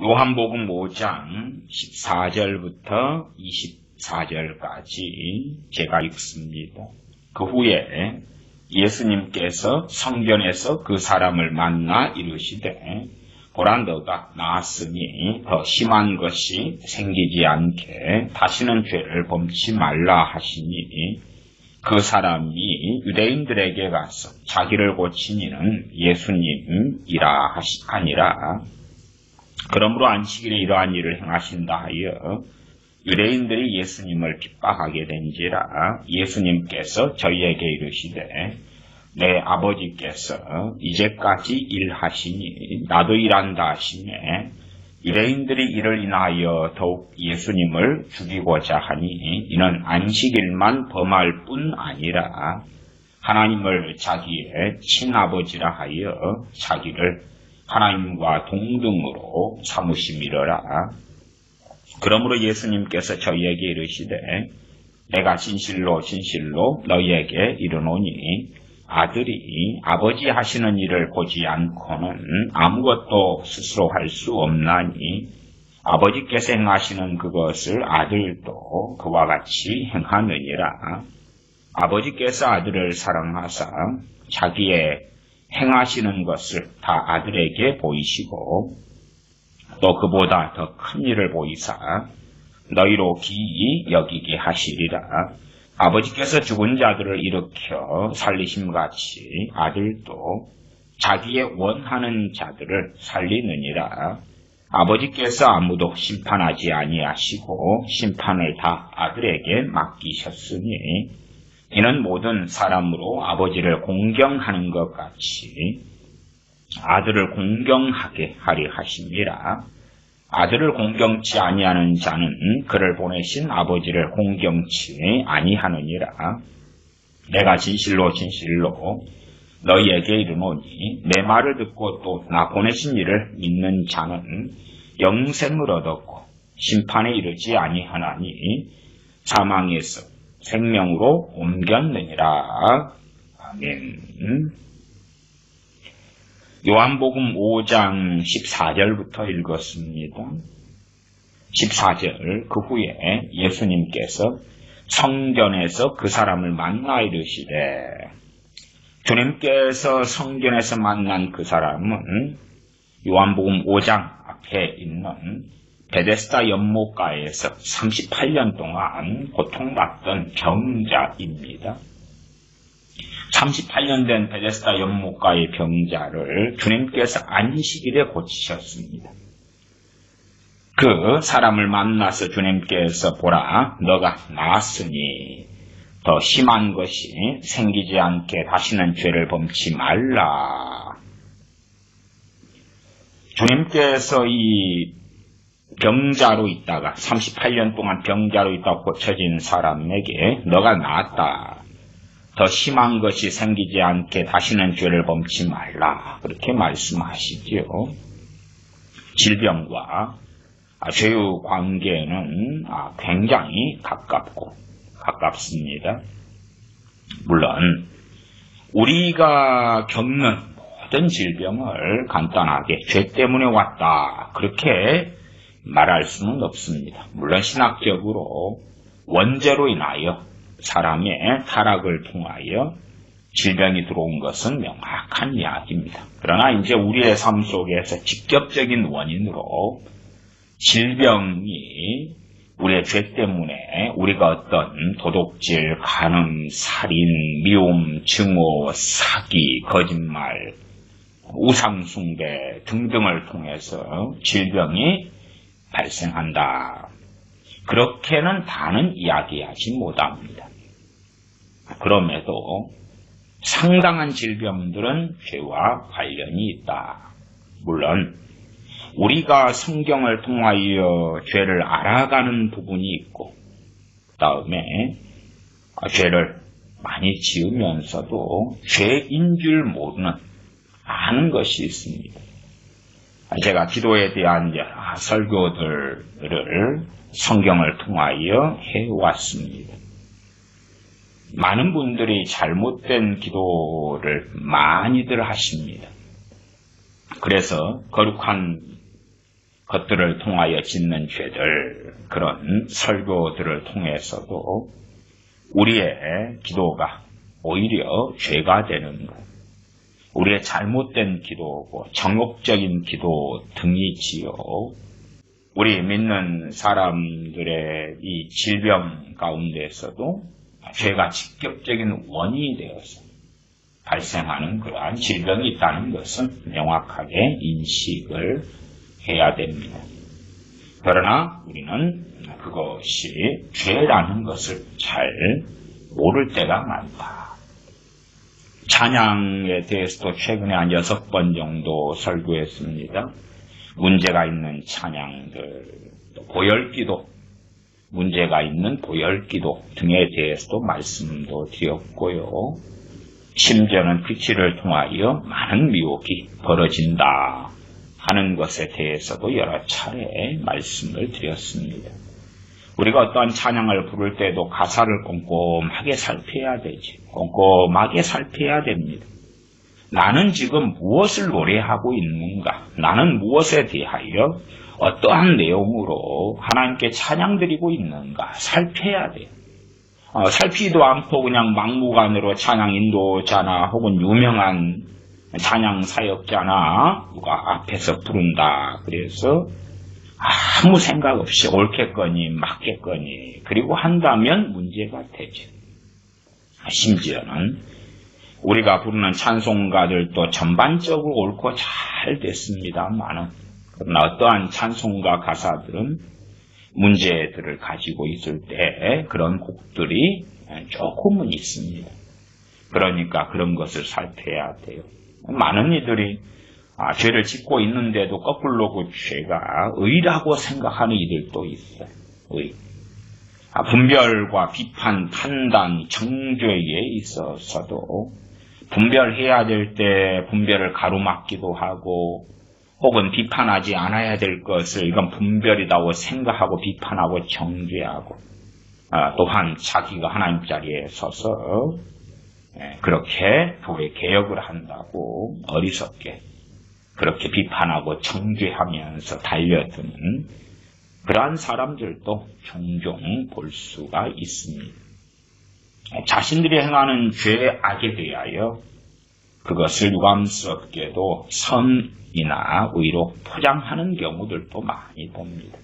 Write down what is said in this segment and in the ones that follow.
요한복음 5장 14절부터 24절까지 제가 읽습니다. 그 후에 예수님께서 성전에서 그 사람을 만나 이르시되 보라 너가 나았으니 더 심한 것이 생기지 않게 다시는 죄를 범치 말라 하시니 그 사람이 유대인들에게 가서 자기를 고친 이는 예수님이라 하니라. 그러므로 안식일에 이러한 일을 행하신다 하여 유대인들이 예수님을 핍박하게 된지라. 예수님께서 저희에게 이르시되 내 아버지께서 이제까지 일하시니 나도 일한다 하시매 유대인들이 이를 인하여 더욱 예수님을 죽이고자 하니 이는 안식일만 범할 뿐 아니라 하나님을 자기의 친아버지라 하여 자기를 하나님과 동등으로 삼으심이로라. 그러므로 예수님께서 저희에게 이르시되 내가 진실로 진실로 너희에게 이르노니 아들이 아버지 하시는 일을 보지 않고는 아무것도 스스로 할 수 없나니 아버지께서 행하시는 그것을 아들도 그와 같이 행하느니라. 아버지께서 아들을 사랑하사 자기의 행하시는 것을 다 아들에게 보이시고 또 그보다 더 큰 일을 보이사 너희로 기이 여기게 하시리라. 아버지께서 죽은 자들을 일으켜 살리심같이 아들도 자기의 원하는 자들을 살리느니라. 아버지께서 아무도 심판하지 아니하시고 심판을 다 아들에게 맡기셨으니 이는 모든 사람으로 아버지를 공경하는 것 같이 아들을 공경하게 하려 하심이라. 아들을 공경치 아니하는 자는 그를 보내신 아버지를 공경치 아니하느니라. 내가 진실로 진실로 너희에게 이르노니 내 말을 듣고 또 나 보내신 이를 믿는 자는 영생을 얻었고 심판에 이르지 아니하나니 사망에서 생명으로 옮겼느니라. 아멘. 요한복음 5장 14절부터 읽었습니다. 14절 그 후에 예수님께서 성전에서 그 사람을 만나 이르시되 주님께서 성전에서 만난 그 사람은 요한복음 5장 앞에 있는 베데스다 연못가에서 38년 동안 고통받던 병자입니다. 38년 된 베데스다 연못가의 병자를 주님께서 안식일에 고치셨습니다. 그 사람을 만나서 주님께서 보라 너가 나았으니 더 심한 것이 생기지 않게 다시는 죄를 범치 말라. 주님께서 이 병자로 있다가 38년 동안 병자로 있다가 고쳐진 사람에게 너가 나았다. 더 심한 것이 생기지 않게 다시는 죄를 범치 말라. 그렇게 말씀하시지요. 질병과 죄의 관계는 굉장히 가깝습니다. 물론 우리가 겪는 모든 질병을 간단하게 죄 때문에 왔다 그렇게 말할 수는 없습니다. 물론 신학적으로 원죄로 인하여 사람의 타락을 통하여 질병이 들어온 것은 명확한 이야기입니다. 그러나 이제 우리의 삶 속에서 직접적인 원인으로 질병이 우리의 죄 때문에 우리가 어떤 도둑질, 간음, 살인, 미움, 증오, 사기, 거짓말, 우상숭배 등등을 통해서 질병이 발생한다. 그렇게는 다는 이야기하지 못합니다. 그럼에도 상당한 질병들은 죄와 관련이 있다. 물론 우리가 성경을 통하여 죄를 알아가는 부분이 있고 그 다음에 죄를 많이 지으면서도 죄인 줄 모르는 아는 것이 있습니다. 제가 기도에 대한 여러 설교들을 성경을 통하여 해왔습니다. 많은 분들이 잘못된 기도를 많이들 하십니다. 그래서 거룩한 것들을 통하여 짓는 죄들, 그런 설교들을 통해서도 우리의 기도가 오히려 죄가 되는 것, 우리의 잘못된 기도고 정욕적인 기도 등이지요. 우리 믿는 사람들의 이 질병 가운데서도 죄가 직접적인 원인이 되어서 발생하는 그러한 질병이 있다는 것은 명확하게 인식을 해야 됩니다. 그러나 우리는 그것이 죄라는 것을 잘 모를 때가 많다. 찬양에 대해서도 최근에 한 6번 정도 설교했습니다. 문제가 있는 찬양들, 보혈기도, 문제가 있는 보혈기도 등에 대해서도 말씀도 드렸고요. 심지어는 피치를 통하여 많은 미혹이 벌어진다 하는 것에 대해서도 여러 차례 말씀을 드렸습니다. 우리가 어떠한 찬양을 부를 때도 가사를 꼼꼼하게 살펴야 되지. 꼼꼼하게 살펴야 됩니다. 나는 지금 무엇을 노래하고 있는가? 나는 무엇에 대하여 어떠한 내용으로 하나님께 찬양드리고 있는가? 살펴야 돼요. 살피지도 않고 그냥 막무가내로 찬양 인도자나 혹은 유명한 찬양 사역자나 누가 앞에서 부른다. 그래서 아무 생각 없이 옳겠거니 맞겠거니 그리고 한다면 문제가 되죠. 심지어는 우리가 부르는 찬송가들도 전반적으로 옳고 잘 됐습니다만은 그러나 어떠한 찬송가 가사들은 문제들을 가지고 있을 때 그런 곡들이 조금은 있습니다. 그러니까 그런 것을 살펴야 돼요. 많은 이들이 죄를 짓고 있는데도 거꾸로 그 죄가 의라고 생각하는 이들도 있어요. 의. 분별과 비판, 판단, 정죄에 있어서도 분별해야 될 때 분별을 가로막기도 하고 혹은 비판하지 않아야 될 것을 이건 분별이라고 생각하고 비판하고 정죄하고 또한 자기가 하나님 자리에 서서 그렇게 교회 개혁을 한다고 어리석게 그렇게 비판하고 정죄하면서 달려드는 그러한 사람들도 종종 볼 수가 있습니다. 자신들이 행하는 죄 악에 대하여 그것을 유감스럽게도 선이나 의로 포장하는 경우들도 많이 봅니다.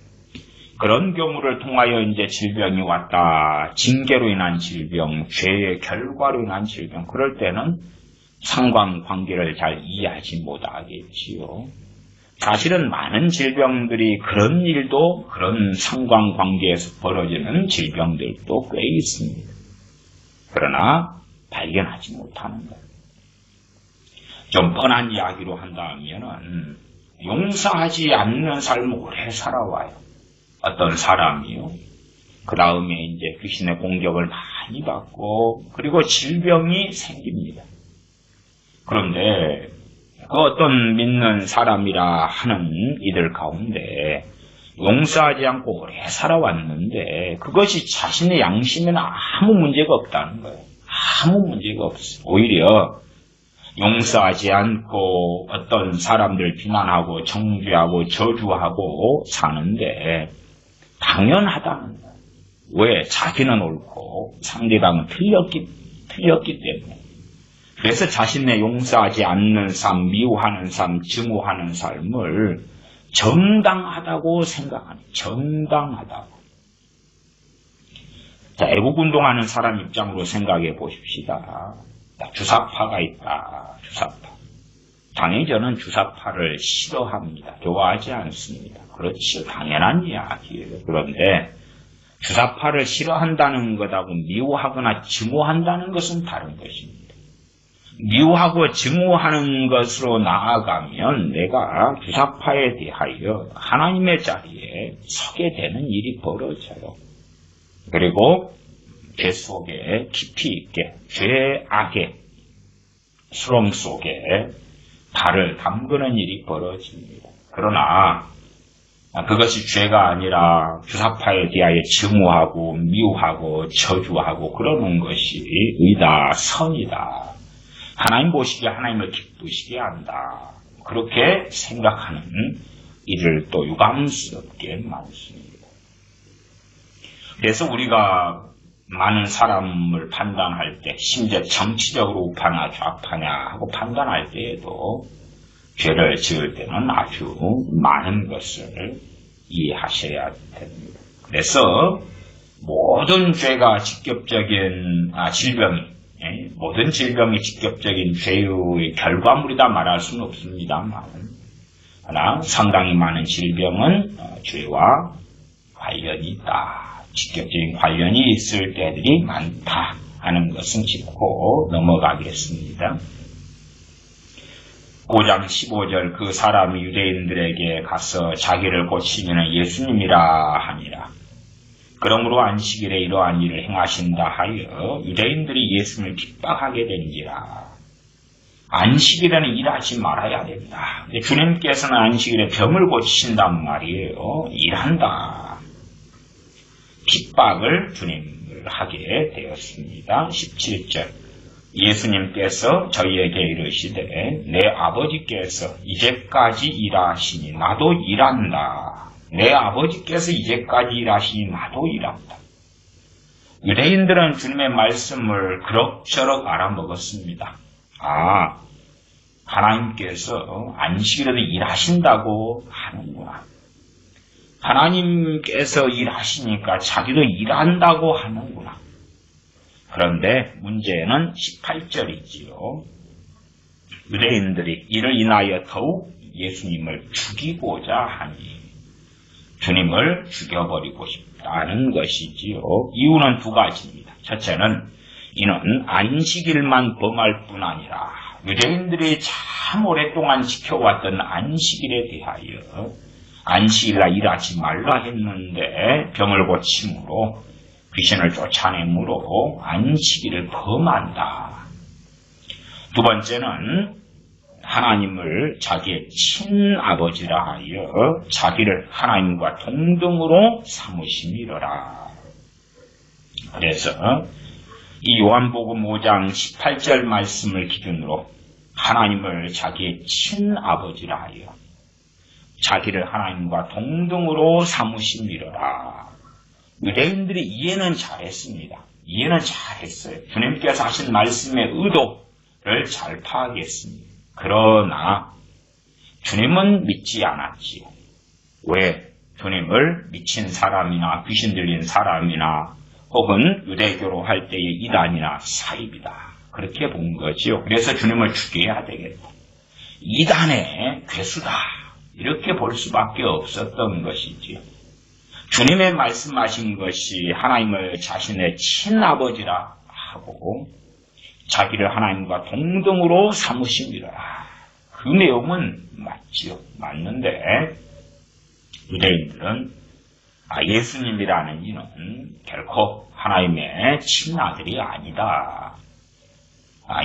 그런 경우를 통하여 이제 질병이 왔다, 징계로 인한 질병, 죄의 결과로 인한 질병, 그럴 때는 상관관계를 잘 이해하지 못하겠지요. 사실은 많은 질병들이 그런 일도 그런 상관관계에서 벌어지는 질병들도 꽤 있습니다. 그러나 발견하지 못하는 것. 좀 뻔한 이야기로 한다면은 용서하지 않는 삶을 오래 살아와요. 어떤 사람이요. 그 다음에 이제 귀신의 공격을 많이 받고 그리고 질병이 생깁니다. 그런데 그 어떤 믿는 사람이라 하는 이들 가운데 용서하지 않고 오래 살아왔는데 그것이 자신의 양심에는 아무 문제가 없다는 거예요. 아무 문제가 없어요. 오히려 용서하지 않고 어떤 사람들 비난하고 정죄하고 저주하고 사는데 당연하다는 거예요. 왜? 자기는 옳고 상대방은 틀렸기 때문에. 그래서 자신의 용서하지 않는 삶, 미워하는 삶, 증오하는 삶을 정당하다고 생각하는, 정당하다고. 자, 애국운동하는 사람 입장으로 생각해 보십시다. 주사파가 있다, 주사파. 당연히 저는 주사파를 싫어합니다. 좋아하지 않습니다. 그렇죠. 당연한 이야기예요. 그런데 주사파를 싫어한다는 것하고 미워하거나 증오한다는 것은 다른 것입니다. 미워하고 증오하는 것으로 나아가면 내가 주사파에 대하여 하나님의 자리에 서게 되는 일이 벌어져요. 그리고 죄 속에 깊이 있게 죄악의 수렁 속에 발을 담그는 일이 벌어집니다. 그러나 그것이 죄가 아니라 주사파에 대하여 증오하고 미워하고 저주하고 그러는 것이 의다, 선이다. 하나님 보시기에 하나님을 기쁘시게 한다. 그렇게 생각하는 이를 또 유감스럽게 많습니다. 그래서 우리가 많은 사람을 판단할 때, 심지어 정치적으로 우파냐 좌파냐 하고 판단할 때에도 죄를 지을 때는 아주 많은 것을 이해하셔야 됩니다. 그래서 모든 죄가 직접적인 모든 질병이 직접적인 죄의 결과물이다 말할 수는 없습니다만, 그러나 상당히 많은 질병은 죄와 관련이 있다. 직접적인 관련이 있을 때들이 많다 하는 것은 짚고 넘어가겠습니다. 5장 15절 그 사람이 유대인들에게 가서 자기를 고치면 예수님이라 하니라. 그러므로 안식일에 이러한 일을 행하신다 하여 유대인들이 예수님을 핍박하게 된지라. 안식일에는 일하지 말아야 된다. 근데 주님께서는 안식일에 병을 고치신단 말이에요. 일한다. 핍박을 주님을 하게 되었습니다. 17절 예수님께서 저희에게 이르시되 내 아버지께서 이제까지 일하시니 나도 일한다. 내 아버지께서 이제까지 일하시니 나도 일한다. 유대인들은 주님의 말씀을 그럭저럭 알아먹었습니다. 하나님께서 안식일에도 일하신다고 하는구나. 하나님께서 일하시니까 자기도 일한다고 하는구나. 그런데 문제는 18절이지요. 유대인들이 이를 인하여 더욱 예수님을 죽이고자 하니 주님을 죽여버리고 싶다는 것이지요. 이유는 두 가지입니다. 첫째는 이는 안식일만 범할 뿐 아니라 유대인들이 참 오랫동안 지켜왔던 안식일에 대하여 안식일날 일하지 말라 했는데 병을 고침으로 귀신을 쫓아내므로 안식일을 범한다. 두 번째는 하나님을 자기의 친아버지라 하여 자기를 하나님과 동등으로 삼으심이로라. 그래서 이 요한복음 5장 18절 말씀을 기준으로 하나님을 자기의 친아버지라 하여 자기를 하나님과 동등으로 삼으심이로라. 유대인들이 이해는 잘했습니다. 이해는 잘했어요. 주님께서 하신 말씀의 의도를 잘 파악했습니다. 그러나 주님은 믿지 않았지요. 왜? 주님을 미친 사람이나 귀신 들린 사람이나 혹은 유대교로 할 때의 이단이나 사입이다. 그렇게 본 거지요. 그래서 주님을 죽여야 되겠다. 이단의 괴수다. 이렇게 볼 수밖에 없었던 것이지요. 주님의 말씀하신 것이 하나님을 자신의 친아버지라 하고 자기를 하나님과 동등으로 삼으심이라. 그 내용은 맞지요. 맞는데 유대인들은 예수님이라는 이는 결코 하나님의 친아들이 아니다.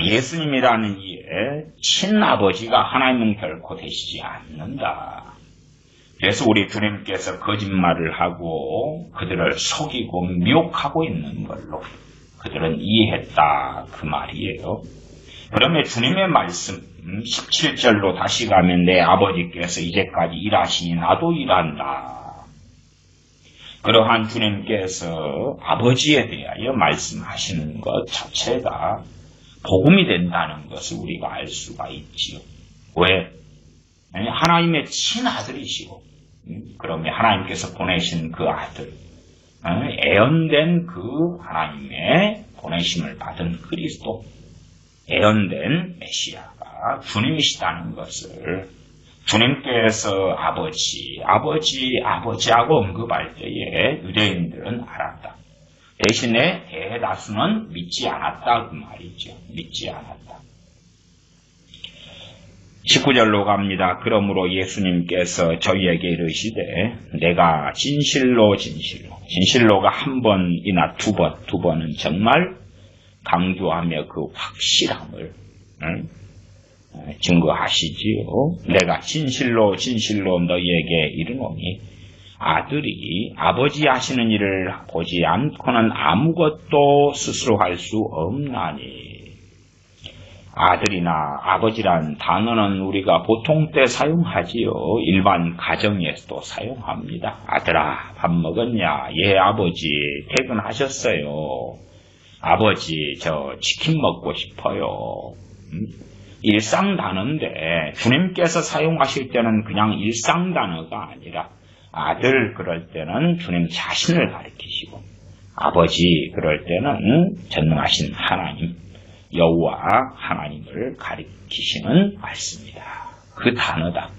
예수님이라는 이의 친아버지가 하나님은 결코 되시지 않는다. 그래서 우리 주님께서 거짓말을 하고 그들을 속이고 미혹하고 있는 걸로 그들은 이해했다. 그 말이에요. 그러면 주님의 말씀 17절로 다시 가면 내 아버지께서 이제까지 일하시니 나도 일한다. 그러한 주님께서 아버지에 대하여 말씀하시는 것 자체가 복음이 된다는 것을 우리가 알 수가 있지요. 왜? 하나님의 친아들이시고 그러면 하나님께서 보내신 그 아들, 애언된 그 하나님의 보내심을 받은 그리스도, 애언된 메시아가 주님이시다는 것을 주님께서 아버지하고 언급할 때에 유대인들은 알았다. 대신에 대다수는 믿지 않았다 그 말이죠. 믿지 않았다. 19절로 갑니다. 그러므로 예수님께서 저희에게 이르시되 내가 진실로가 한 번이나 두 번은 정말 강조하며 그 확실함을 증거하시지요. 내가 진실로 너희에게 이르노니 아들이 아버지 하시는 일을 보지 않고는 아무것도 스스로 할 수 없나니. 아들이나 아버지란 단어는 우리가 보통 때 사용하지요. 일반 가정에서도 사용합니다. 아들아, 밥 먹었냐? 예, 아버지, 퇴근하셨어요. 아버지, 저 치킨 먹고 싶어요. 일상 단어인데 주님께서 사용하실 때는 그냥 일상 단어가 아니라 아들 그럴 때는 주님 자신을 가리키시고 아버지 그럴 때는 전능하신 하나님 여호와 하나님을 가리키시는 말씀이다. 그 단어다.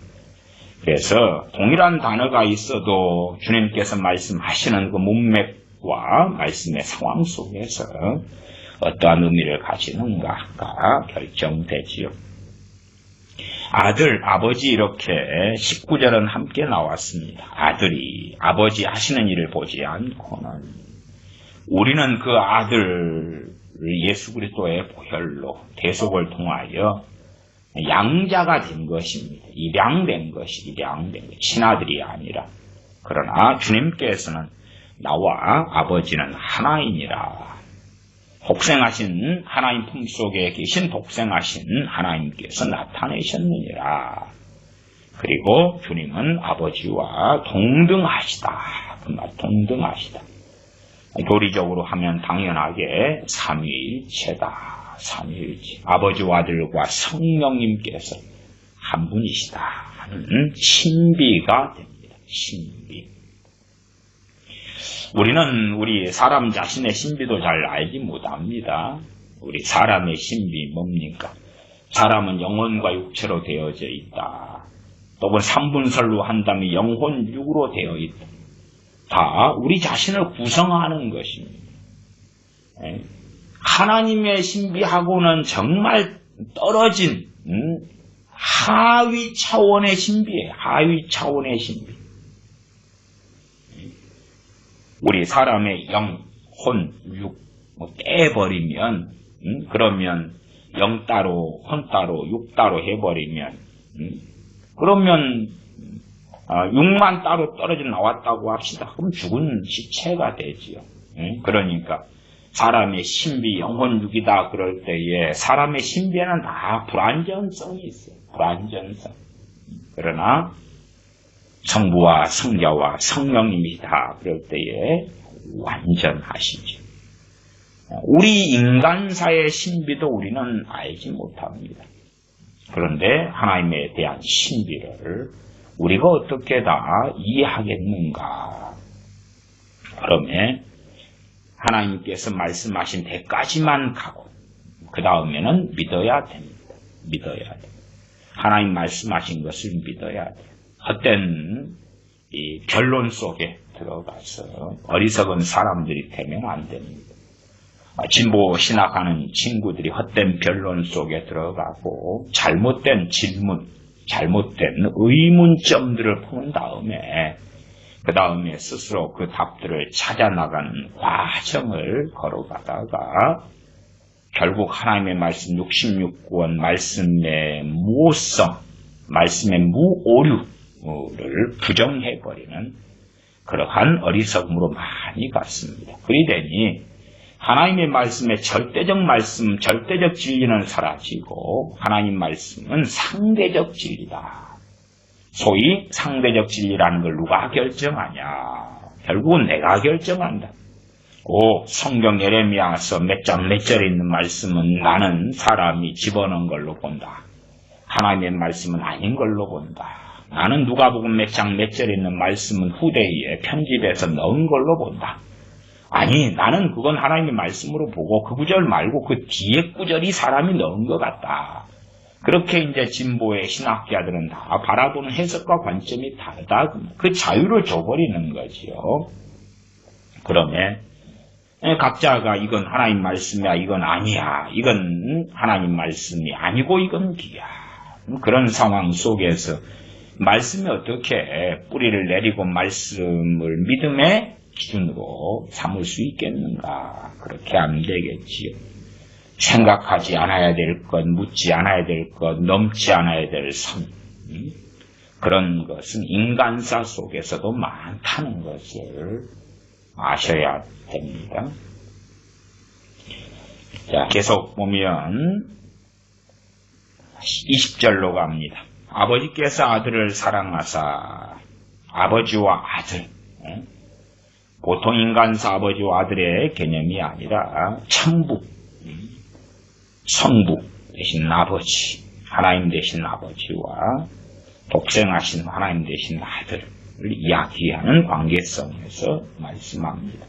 그래서 동일한 단어가 있어도 주님께서 말씀하시는 그 문맥과 말씀의 상황 속에서 어떠한 의미를 가지는가가 결정되지요. 아들, 아버지 이렇게 19절은 함께 나왔습니다. 아들이 아버지 하시는 일을 보지 않고는 우리는 그 아들 예수 그리스도의 보혈로 대속을 통하여 양자가 된 것입니다. 입양된 것이 친아들이 아니라 그러나 주님께서는 나와 아버지는 하나이니라. 독생하신 하나님 품속에 계신 독생하신 하나님께서 나타내셨느니라. 그리고 주님은 아버지와 동등하시다. 그 말 동등하시다. 교리적으로 하면 당연하게 삼위일체다. 삼위일체. 아버지와 아들과 성령님께서 한 분이시다 하는 신비가 됩니다. 신비. 우리는 우리 사람 자신의 신비도 잘 알지 못합니다. 우리 사람의 신비 뭡니까? 사람은 영혼과 육체로 되어져 있다. 또는 삼분설로 한다면 영혼 육으로 되어 있다. 다 우리 자신을 구성하는 것입니다. 하나님의 신비하고는 정말 떨어진 하위 차원의 신비예요. 하위 차원의 신비. 우리 사람의 영, 혼, 육 떼버리면 그러면 영 따로, 혼 따로, 육 따로 해버리면 그러면 육만 따로 떨어져 나왔다고 합시다. 그럼 죽은 시체가 되지요. 그러니까 사람의 신비, 영혼, 육이다 그럴 때에 사람의 신비에는 다 불완전성이 있어요. 불완전성. 그러나 성부와 성자와 성령님이다 그럴 때에 완전하시죠. 우리 인간사의 신비도 우리는 알지 못합니다. 그런데 하나님에 대한 신비를 우리가 어떻게 다 이해하겠는가? 그러면 하나님께서 말씀하신 데까지만 가고 그 다음에는 믿어야 됩니다. 믿어야 돼. 하나님 말씀하신 것을 믿어야 돼. 헛된 이 변론 속에 들어가서 어리석은 사람들이 되면 안 됩니다. 진보 신학하는 친구들이 헛된 변론 속에 들어가고 잘못된 질문, 잘못된 의문점들을 푸는 다음에 그 다음에 스스로 그 답들을 찾아나가는 과정을 걸어가다가 결국 하나님의 말씀 66권 말씀의 무오성, 말씀의 무오류를 부정해버리는 그러한 어리석음으로 많이 갔습니다. 그리 되니 하나님의 말씀의 절대적 말씀, 절대적 진리는 사라지고 하나님 말씀은 상대적 진리다. 소위 상대적 진리라는 걸 누가 결정하냐? 결국은 내가 결정한다. 성경 예레미야서 몇 장 몇 절에 있는 말씀은 나는 사람이 집어넣은 걸로 본다. 하나님의 말씀은 아닌 걸로 본다. 나는 누가복음 몇 장 몇 절에 있는 말씀은 후대에 편집해서 넣은 걸로 본다. 아니, 나는 그건 하나님의 말씀으로 보고 그 구절 말고 그 뒤에 구절이 사람이 넣은 것 같다. 그렇게 이제 진보의 신학자들은 다 바라보는 해석과 관점이 다르다. 그 자유를 줘버리는 거지요. 그러면 각자가 이건 하나님 말씀이야, 이건 아니야, 이건 하나님 말씀이 아니고 이건 기야. 그런 상황 속에서 말씀이 어떻게 뿌리를 내리고 말씀을 믿음의 기준으로 삼을 수 있겠는가? 그렇게 안 되겠지요. 생각하지 않아야 될 것, 묻지 않아야 될 것, 넘지 않아야 될 선. 그런 것은 인간사 속에서도 많다는 것을 아셔야 됩니다. 자, 계속 보면 20절로 갑니다. 아버지께서 아들을 사랑하사 아버지와 아들, 보통 인간사 아버지와 아들의 개념이 아니라 천부, 성부 대신 아버지, 하나님 대신 아버지와 독생하신 하나님 대신 아들을 이야기하는 관계성에서 말씀합니다.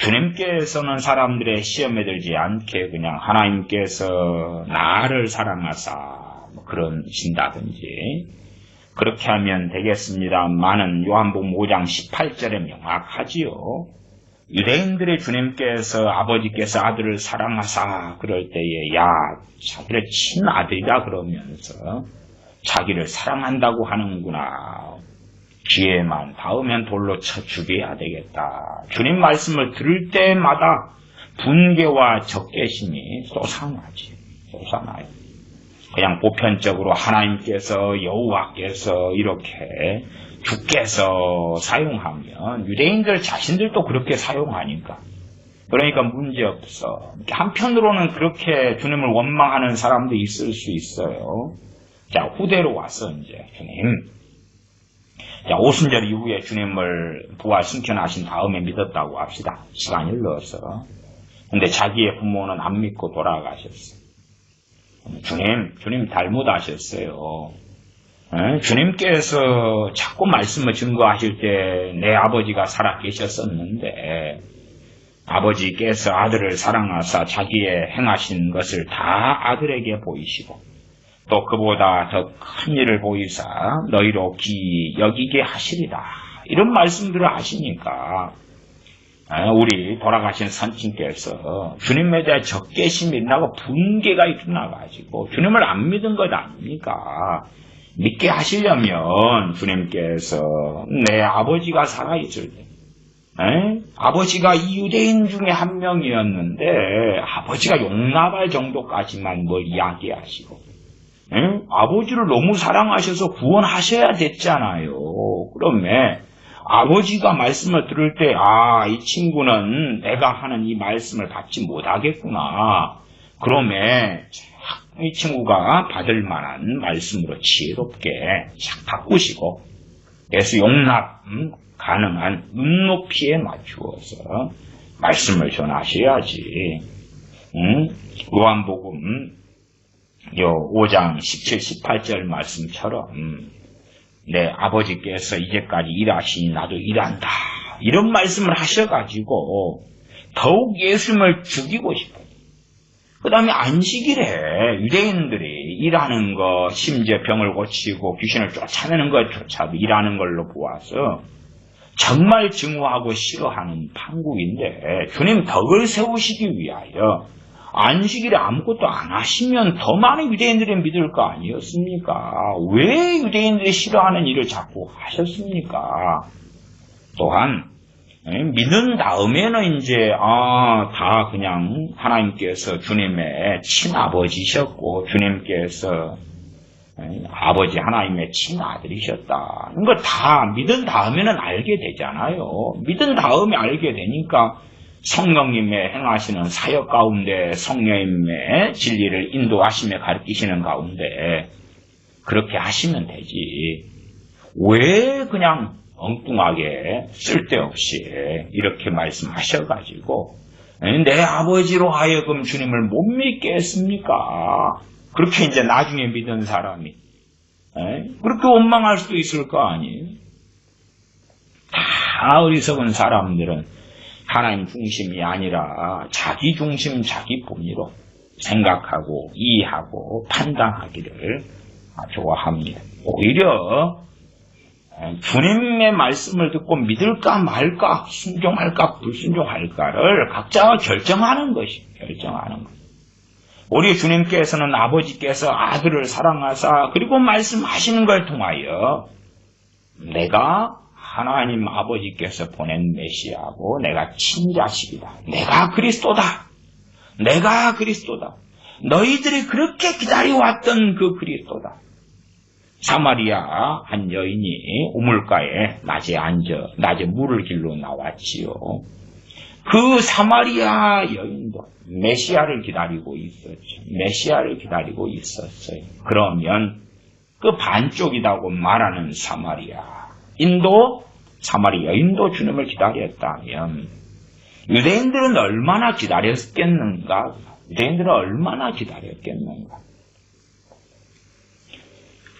주님께서는 사람들의 시험에 들지 않게 그냥 하나님께서 나를 사랑하사 그러신다든지 그렇게 하면 되겠습니다만은 요한복음 5장 18절에 명확하지요. 유대인들의 주님께서 아버지께서 아들을 사랑하사 그럴 때에 야 자기를 친아들이다 그러면서 자기를 사랑한다고 하는구나. 기회만 닿으면 돌로 쳐 죽여야 되겠다. 주님 말씀을 들을 때마다 분개와 적개심이 솟아나지. 솟아나요. 그냥 보편적으로 하나님께서 여호와께서 이렇게 주께서 사용하면 유대인들 자신들도 그렇게 사용하니까 그러니까 문제없어. 한편으로는 그렇게 주님을 원망하는 사람도 있을 수 있어요. 자, 후대로 와서 이제 주님 자, 오순절 이후에 주님을 부활 승천하신 다음에 믿었다고 합시다. 시간이 흘러서. 근데 자기의 부모는 안 믿고 돌아가셨어요. 주님 잘못하셨어요. 주님께서 자꾸 말씀을 증거하실 때 내 아버지가 살아 계셨었는데 아버지께서 아들을 사랑하사 자기의 행하신 것을 다 아들에게 보이시고 또 그보다 더 큰 일을 보이사 너희로 기 여기게 하시리라. 이런 말씀들을 하시니까 우리 돌아가신 선친께서 주님에 대해 적개심이 일어나고 분개가 일어나가지고 주님을 안 믿은 것 아닙니까? 믿게 하시려면 주님께서 내 아버지가 살아있을 때 아버지가 이 유대인 중에 한 명이었는데 아버지가 용납할 정도까지만 뭘 이야기하시고 아버지를 너무 사랑하셔서 구원하셔야 됐잖아요. 그러면 아버지가 말씀을 들을 때 이 친구는 내가 하는 이 말씀을 받지 못하겠구나. 그러면 이 친구가 받을 만한 말씀으로 지혜롭게 바꾸시고 그래서 용납 가능한 눈높이에 맞추어서 말씀을 전하셔야지. 요한복음 5장 17, 18절 말씀처럼 내 아버지께서 이제까지 일하시니 나도 일한다. 이런 말씀을 하셔가지고 더욱 예수님을 죽이고 싶어요. 그 다음에 안식일에 유대인들이 일하는 거, 심지어 병을 고치고 귀신을 쫓아내는 것조차도 일하는 걸로 보아서 정말 증오하고 싫어하는 판국인데 주님 덕을 세우시기 위하여 안식일에 아무것도 안 하시면 더 많은 유대인들이 믿을 거 아니었습니까? 왜 유대인들이 싫어하는 일을 자꾸 하셨습니까? 또한 믿은 다음에는 이제 다 그냥 하나님께서 주님의 친아버지셨고 주님께서 아버지 하나님의 친아들이셨다. 이거 다 믿은 다음에는 알게 되잖아요. 믿은 다음에 알게 되니까 성령님의 행하시는 사역 가운데 성령님의 진리를 인도하시며 가르치시는 가운데 그렇게 하시면 되지. 왜 그냥 엉뚱하게 쓸데없이 이렇게 말씀하셔가지고 내 아버지로 하여금 주님을 못 믿게 했습니까? 그렇게 이제 나중에 믿은 사람이 그렇게 원망할 수도 있을 거 아니에요? 다 어리석은 사람들은 하나님 중심이 아니라 자기 중심, 자기 본의로 생각하고 이해하고 판단하기를 좋아합니다. 오히려 주님의 말씀을 듣고 믿을까 말까, 순종할까 불순종할까를 각자가 결정하는 것이 결정하는 것. 우리 주님께서는 아버지께서 아들을 사랑하사 그리고 말씀하시는 걸 통하여 내가 하나님 아버지께서 보낸 메시아고 내가 친자식이다. 내가 그리스도다. 내가 그리스도다. 너희들이 그렇게 기다려왔던 그 그리스도다. 사마리아 한 여인이 우물가에 낮에 물을 길러 나왔지요. 그 사마리아 여인도 메시아를 기다리고 있었죠. 메시아를 기다리고 있었어요. 그러면 그 반쪽이라고 말하는 사마리아인도 사마리아 여인도 주님을 기다렸다면 유대인들은 얼마나 기다렸겠는가? 유대인들은 얼마나 기다렸겠는가?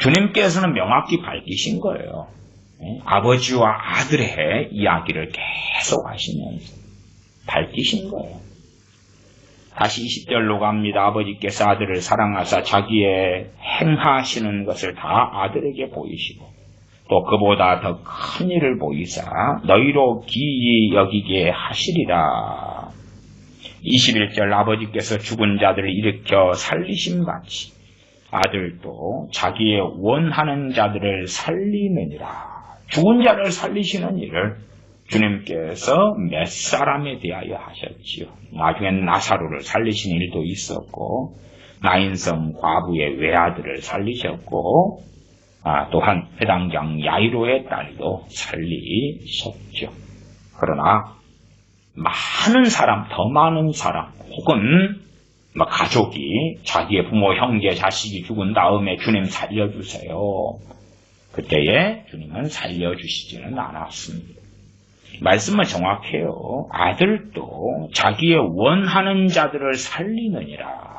주님께서는 명확히 밝히신 거예요. 아버지와 아들의 이야기를 계속 하시면서 밝히신 거예요. 다시 20절로 갑니다. 아버지께서 아들을 사랑하사 자기의 행하시는 것을 다 아들에게 보이시고 또 그보다 더 큰 일을 보이사 너희로 기이 여기게 하시리라. 21절 아버지께서 죽은 자들을 일으켜 살리심같이 아들도 자기의 원하는 자들을 살리느니라. 죽은 자를 살리시는 일을 주님께서 몇 사람에 대하여 하셨지요. 나중엔 나사로를 살리신 일도 있었고 나인성 과부의 외아들을 살리셨고 또한 회당장 야이로의 딸도 살리셨죠. 그러나 많은 사람, 더 많은 사람 혹은 가족이 자기의 부모, 형제, 자식이 죽은 다음에 주님 살려주세요. 그때에 주님은 살려주시지는 않았습니다. 말씀은 정확해요. 아들도 자기의 원하는 자들을 살리느니라.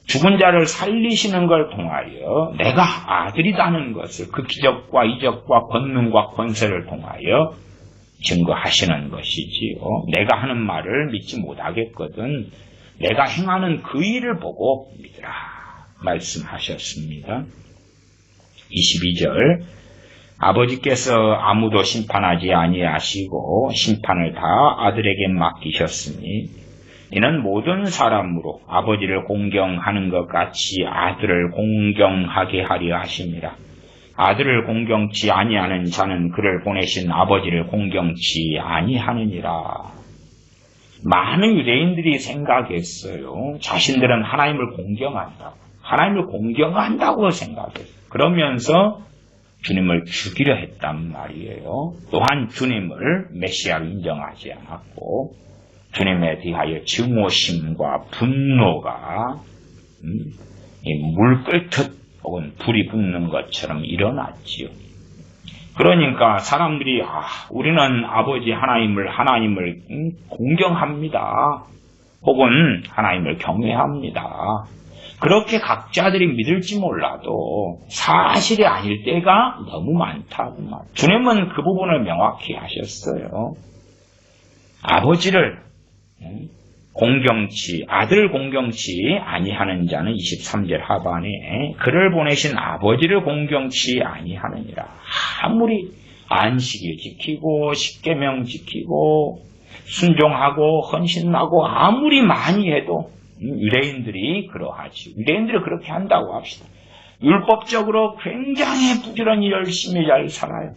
죽은 자를 살리시는 걸 통하여 내가 아들이라는 것을 그 기적과 이적과 권능과 권세를 통하여 증거하시는 것이지요. 내가 하는 말을 믿지 못하겠거든 내가 행하는 그 일을 보고 믿으라 말씀하셨습니다. 22절 아버지께서 아무도 심판하지 아니하시고 심판을 다 아들에게 맡기셨으니 이는 모든 사람으로 아버지를 공경하는 것 같이 아들을 공경하게 하려 하심이라. 아들을 공경치 아니하는 자는 그를 보내신 아버지를 공경치 아니하느니라. 많은 유대인들이 생각했어요. 자신들은 하나님을 공경한다고. 하나님을 공경한다고 생각했어요. 그러면서 주님을 죽이려 했단 말이에요. 또한 주님을 메시아로 인정하지 않았고 주님에 대하여 증오심과 분노가 물 끓듯 혹은 불이 붙는 것처럼 일어났지요. 그러니까 사람들이 우리는 아버지 하나님을 공경합니다. 혹은 하나님을 경외합니다. 그렇게 각자들이 믿을지 몰라도 사실이 아닐 때가 너무 많다고 말이에요. 주님은 그 부분을 명확히 하셨어요. 아버지를 아들 공경치 아니하는 자는 23절 하반에 그를 보내신 아버지를 공경치 아니하느니라. 아무리 안식일 지키고 십계명 지키고 순종하고 헌신하고 아무리 많이 해도 유대인들이 그러하지. 유대인들이 그렇게 한다고 합시다. 율법적으로 굉장히 부지런히 열심히 잘 살아요.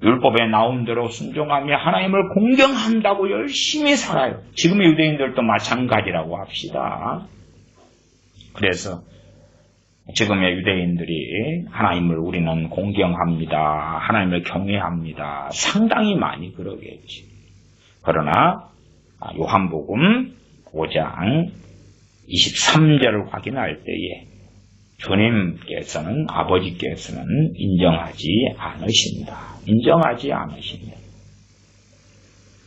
율법에 나온 대로 순종하며 하나님을 공경한다고 열심히 살아요. 지금의 유대인들도 마찬가지라고 합시다. 그래서 지금의 유대인들이 하나님을 우리는 공경합니다. 하나님을 경외합니다. 상당히 많이 그러겠지. 그러나 요한복음 5장 23절을 확인할 때에 주님께서는 아버지께서는 인정하지 않으신다. 인정하지 않으신다.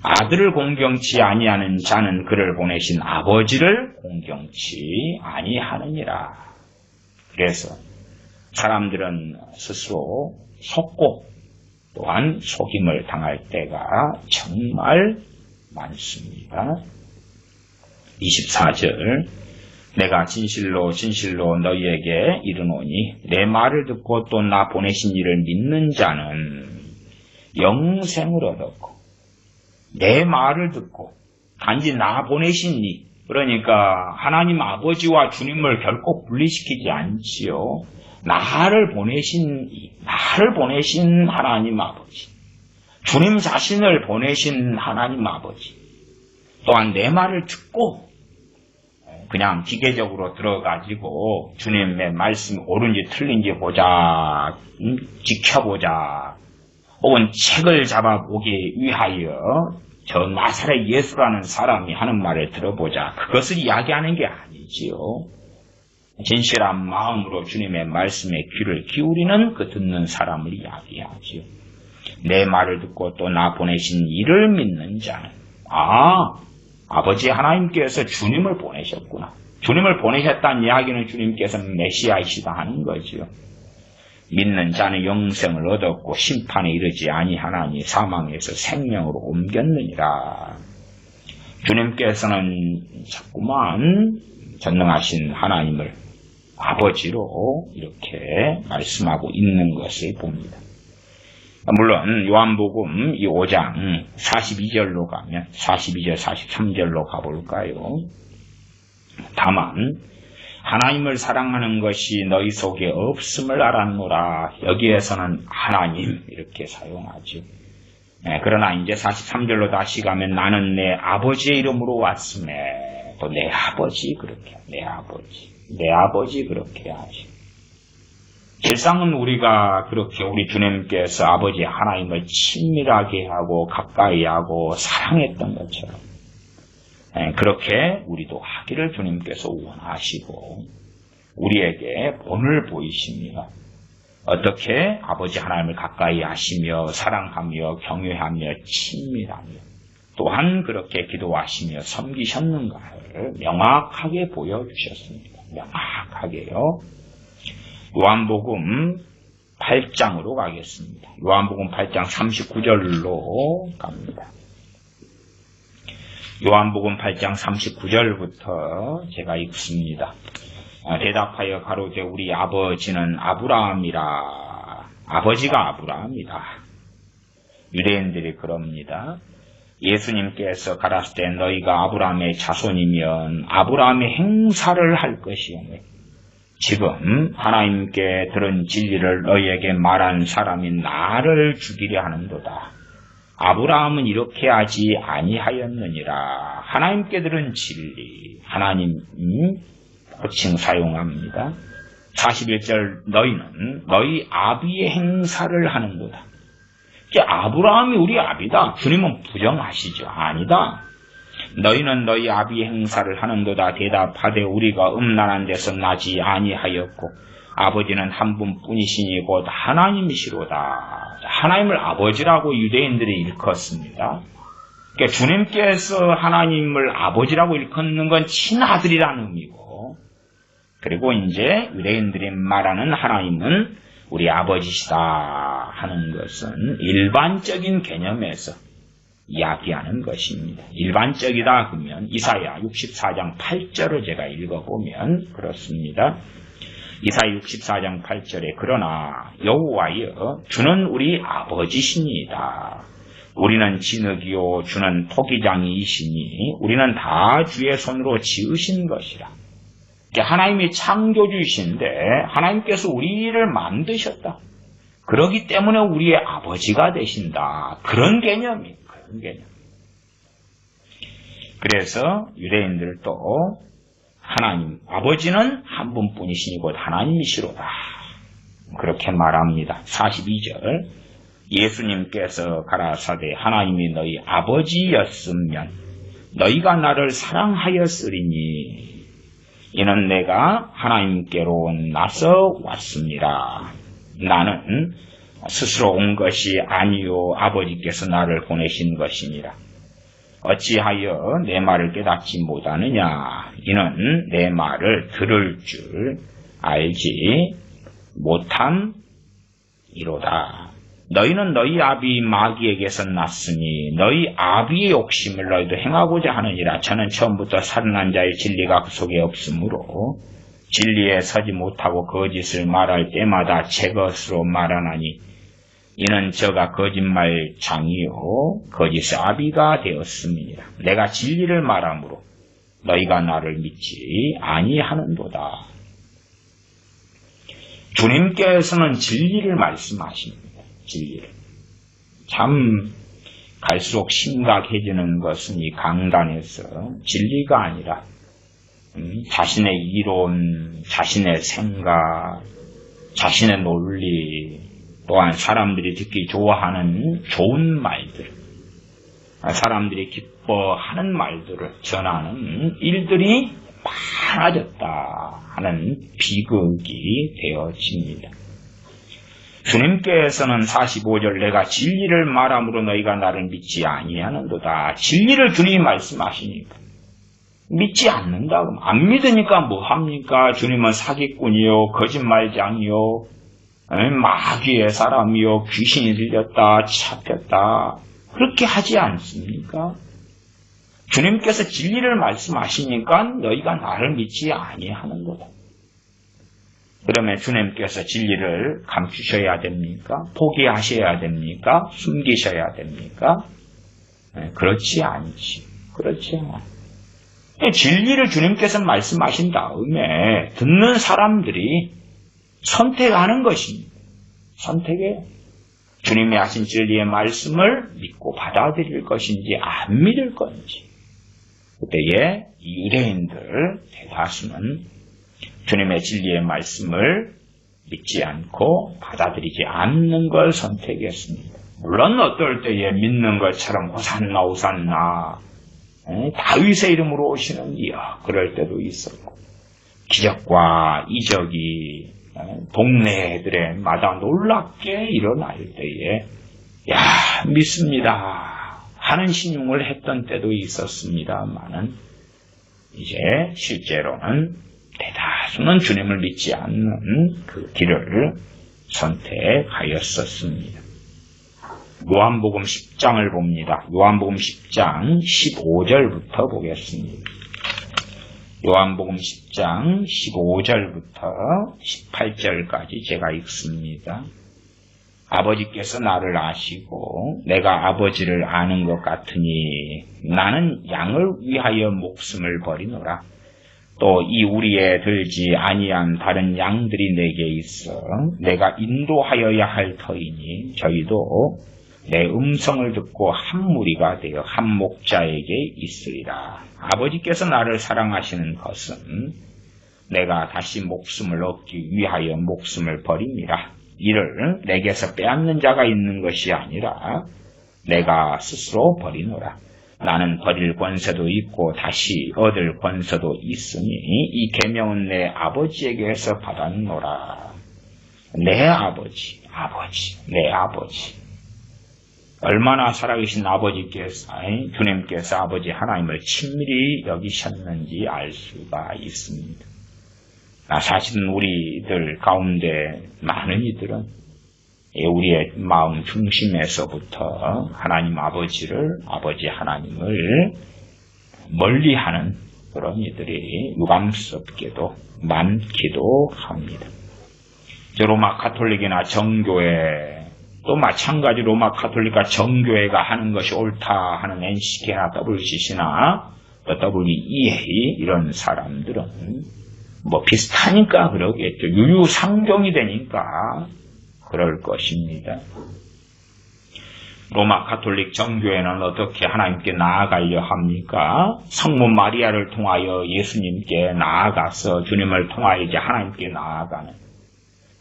아들을 공경치 아니하는 자는 그를 보내신 아버지를 공경치 아니하느니라. 그래서 사람들은 스스로 속고 또한 속임을 당할 때가 정말 많습니다. 24절 내가 진실로 진실로 너희에게 이르노니 내 말을 듣고 또 나 보내신 이를 믿는 자는 영생을 얻었고 내 말을 듣고 단지 나 보내신 이 그러니까 하나님 아버지와 주님을 결코 분리시키지 않지요. 나를 보내신 하나님 아버지 주님 자신을 보내신 하나님 아버지 또한 내 말을 듣고 그냥 기계적으로 들어가지고 주님의 말씀이 옳은지 틀린지 보자, 지켜보자, 혹은 책을 잡아보기 위하여 저 나사렛 예수라는 사람이 하는 말을 들어보자. 그것을 이야기하는 게 아니지요. 진실한 마음으로 주님의 말씀에 귀를 기울이는 그 듣는 사람을 이야기하지요. 내 말을 듣고 또 나 보내신 이를 믿는 자는 아버지 하나님께서 주님을 보내셨구나. 주님을 보내셨다는 이야기는 주님께서 메시아이시다 하는 거지요. 믿는 자는 영생을 얻었고 심판에 이르지 아니하나니 사망에서 생명으로 옮겼느니라. 주님께서는 자꾸만 전능하신 하나님을 아버지로 이렇게 말씀하고 있는 것을 봅니다. 물론 요한복음 이 5장 42절로 가면 42절 43절로 가볼까요? 다만 하나님을 사랑하는 것이 너희 속에 없음을 알았노라. 여기에서는 하나님 이렇게 사용하죠. 그러나 이제 43절로 다시 가면 나는 내 아버지의 이름으로 왔음에 또 내 아버지 그렇게 내 아버지 그렇게 하죠. 실상은 우리가 그렇게 우리 주님께서 아버지 하나님을 친밀하게 하고 가까이 하고 사랑했던 것처럼 그렇게 우리도 하기를 주님께서 원하시고 우리에게 본을 보이십니다. 어떻게 아버지 하나님을 가까이 하시며 사랑하며 경외하며 친밀하며 또한 그렇게 기도하시며 섬기셨는가를 명확하게 보여주셨습니다. 명확하게요. 요한복음 8장으로 가겠습니다. 요한복음 8장 39절로 갑니다. 요한복음 8장 39절부터 제가 읽습니다. 대답하여 가로되 우리 아버지는 아브라함이라. 아버지가 아브라함이다. 유대인들이 그럽니다. 예수님께서 가라사대 너희가 아브라함의 자손이면 아브라함의 행사를 할 것이오매. 지금 하나님께 들은 진리를 너희에게 말한 사람이 나를 죽이려 하는도다. 아브라함은 이렇게 하지 아니하였느니라. 하나님께 들은 진리, 하나님 호칭 사용합니다. 41절 너희는 너희 아비의 행사를 하는도다. 아브라함이 우리 아비다. 주님은 부정하시죠. 아니다. 너희는 너희 아비의 행사를 하는도다. 대답하되 우리가 음란한 데서 나지 아니하였고 아버지는 한 분뿐이시니 곧 하나님이시로다. 하나님을 아버지라고 유대인들이 일컫습니다. 그러니까 주님께서 하나님을 아버지라고 일컫는 건 친아들이라는 의미고, 그리고 이제 유대인들이 말하는 하나님은 우리 아버지시다 하는 것은 일반적인 개념에서 이야기하는 것입니다. 일반적이다 그러면 이사야 64장 8절을 제가 읽어보면 그렇습니다. 이사야 64장 8절에 그러나 여호와여 주는 우리 아버지시니이다. 우리는 진흙이요 주는 토기장이시니 우리는 다 주의 손으로 지으신 것이라. 하나님이 창조주이신데 하나님께서 우리를 만드셨다. 그렇기 때문에 우리의 아버지가 되신다. 그런 개념이에요. 그런 개념. 그래서 유대인들도 하나님, 아버지는 한 분뿐이시니 곧 하나님이시로다. 그렇게 말합니다. 42절 예수님께서 가라사대 하나님이 너희 아버지였으면 너희가 나를 사랑하였으리니 이는 내가 하나님께로 나서 왔습니다. 나는 스스로 온 것이 아니요 아버지께서 나를 보내신 것이니라. 어찌하여 내 말을 깨닫지 못하느냐. 이는 내 말을 들을 줄 알지 못함이로다. 너희는 너희 아비 마귀에게서 났으니 너희 아비의 욕심을 너희도 행하고자 하느니라. 저는 처음부터 살인한 자의 진리가 그 속에 없으므로 진리에 서지 못하고 거짓을 말할 때마다 제 것으로 말하나니 이는 저가 거짓말장이요 거짓의 아비가 되었음이니라. 내가 진리를 말하므로 너희가 나를 믿지 아니하는도다. 주님께서는 진리를 말씀하십니다. 진리를. 참 갈수록 심각해지는 것은 이 강단에서 진리가 아니라 자신의 이론, 자신의 생각, 자신의 논리, 또한 사람들이 듣기 좋아하는 좋은 말들, 사람들이 기뻐하는 말들을 전하는 일들이 많아졌다 하는 비극이 되어집니다. 주님께서는 45절 내가 진리를 말함으로 너희가 나를 믿지 아니하는도다. 진리를 주님이 말씀하시니까 믿지 않는다. 안 믿으니까 뭐합니까? 주님은 사기꾼이요 거짓말장이요 마귀의 사람이요 귀신이 들렸다 잡혔다 그렇게 하지 않습니까? 주님께서 진리를 말씀하시니까 너희가 나를 믿지 아니하는 거다. 그러면 주님께서 진리를 감추셔야 됩니까? 포기하셔야 됩니까? 숨기셔야 됩니까? 그렇지 않지. 그렇지 않아. 진리를 주님께서 말씀하신 다음에 듣는 사람들이 선택하는 것입니다. 선택해. 주님이 하신 진리의 말씀을 믿고 받아들일 것인지 안 믿을 건지. 그때에 유대인들 대다수는 주님의 진리의 말씀을 믿지 않고 받아들이지 않는 걸 선택했습니다. 물론 어떨 때에 믿는 것처럼 호산나 호산나 다윗의 이름으로 오시는 이여 그럴 때도 있었고 기적과 이적이 동네들의 마다 놀랍게 일어날 때에 야 믿습니다 하는 신용을 했던 때도 있었습니다만은 이제 실제로는 대다수는 주님을 믿지 않는 그 길을 선택하였었습니다. 요한복음 10장을 봅니다. 요한복음 10장 15절부터 보겠습니다. 요한복음 10장 15절부터 18절까지 제가 읽습니다. 아버지께서 나를 아시고 내가 아버지를 아는 것 같으니 나는 양을 위하여 목숨을 버리노라. 또 이 우리에 들지 아니한 다른 양들이 내게 있어 내가 인도하여야 할 터이니 저희도 내 음성을 듣고 한 무리가 되어 한 목자에게 있으리라. 아버지께서 나를 사랑하시는 것은 내가 다시 목숨을 얻기 위하여 목숨을 버립니다. 이를 내게서 빼앗는 자가 있는 것이 아니라 내가 스스로 버리노라. 나는 버릴 권세도 있고 다시 얻을 권세도 있으니 이 계명은 내 아버지에게서 받았노라. 내 아버지, 내 아버지. 얼마나 살아계신 아버지께서, 주님께서 아버지 하나님을 친밀히 여기셨는지 알 수가 있습니다. 사실은 우리들 가운데 많은 이들은 우리의 마음 중심에서부터 하나님 아버지를, 아버지 하나님을 멀리하는 그런 이들이 유감스럽게도 많기도 합니다. 로마 카톨릭이나 정교회, 또 마찬가지 로마 카톨릭과 정교회가 하는 것이 옳다 하는 NCK나 WCC나 WEA 이런 사람들은 뭐 비슷하니까 그러겠죠. 유유상종이 되니까 그럴 것입니다. 로마 카톨릭 정교회는 어떻게 하나님께 나아가려 합니까? 성모 마리아를 통하여 예수님께 나아가서 주님을 통하여 이제 하나님께 나아가는,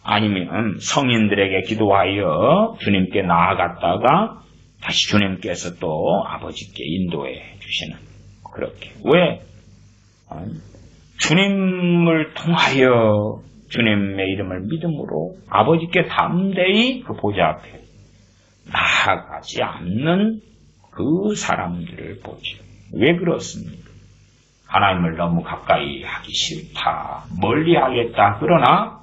아니면 성인들에게 기도하여 주님께 나아갔다가 다시 주님께서 또 아버지께 인도해 주시는, 그렇게. 왜? 주님을 통하여 주님의 이름을 믿음으로 아버지께 담대히 그 보좌 앞에 나아가지 않는 그 사람들을 보죠. 왜 그렇습니까? 하나님을 너무 가까이 하기 싫다, 멀리 하겠다. 그러나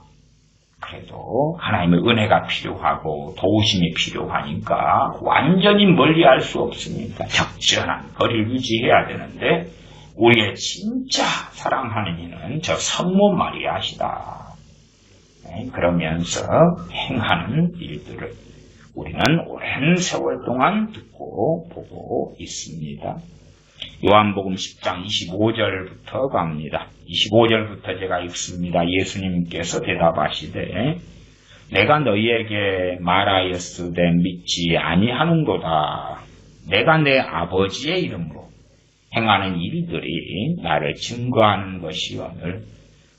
그래도 하나님의 은혜가 필요하고 도우심이 필요하니까 완전히 멀리 할 수 없으니까 적절한 거리를 유지해야 되는데, 우리의 진짜 사랑하는 이는 저 성모 마리아시다. 그러면서 행하는 일들을 우리는 오랜 세월 동안 듣고 보고 있습니다. 요한복음 10장 25절부터 갑니다. 25절부터 제가 읽습니다. 예수님께서 대답하시되 내가 너희에게 말하였으되 믿지 아니하는도다. 내가 내 아버지의 이름으로 행하는 일들이 나를 증거하는 것이오늘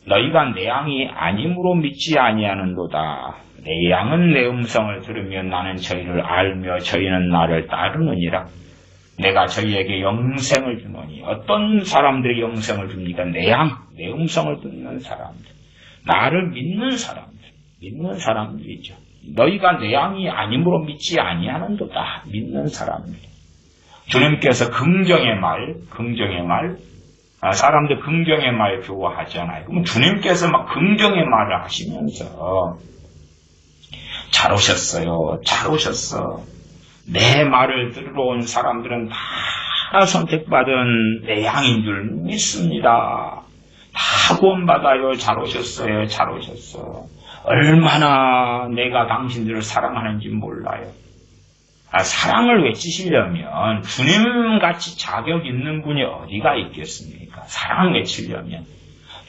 너희가 내 양이 아님으로 믿지 아니하는도다. 내 양은 내 음성을 들으며 나는 저희를 알며 저희는 나를 따르느니라. 내가 저희에게 영생을 주노니. 어떤 사람들이 영생을 줍니까? 내 음성을 듣는 사람들, 나를 믿는 사람들이죠. 너희가 내 양이 아님으로 믿지 아니하는도다. 믿는 사람들. 주님께서 긍정의 말, 사람들 긍정의 말 좋아하잖아요. 그럼 주님께서 막 긍정의 말을 하시면서 잘 오셨어요. 내 말을 들으러 온 사람들은 다 선택받은 내 양인 줄 믿습니다. 다 구원받아요. 잘 오셨어요. 얼마나 내가 당신들을 사랑하는지 몰라요. 사랑을 외치시려면 주님같이 자격 있는 분이 어디가 있겠습니까? 사랑 외치려면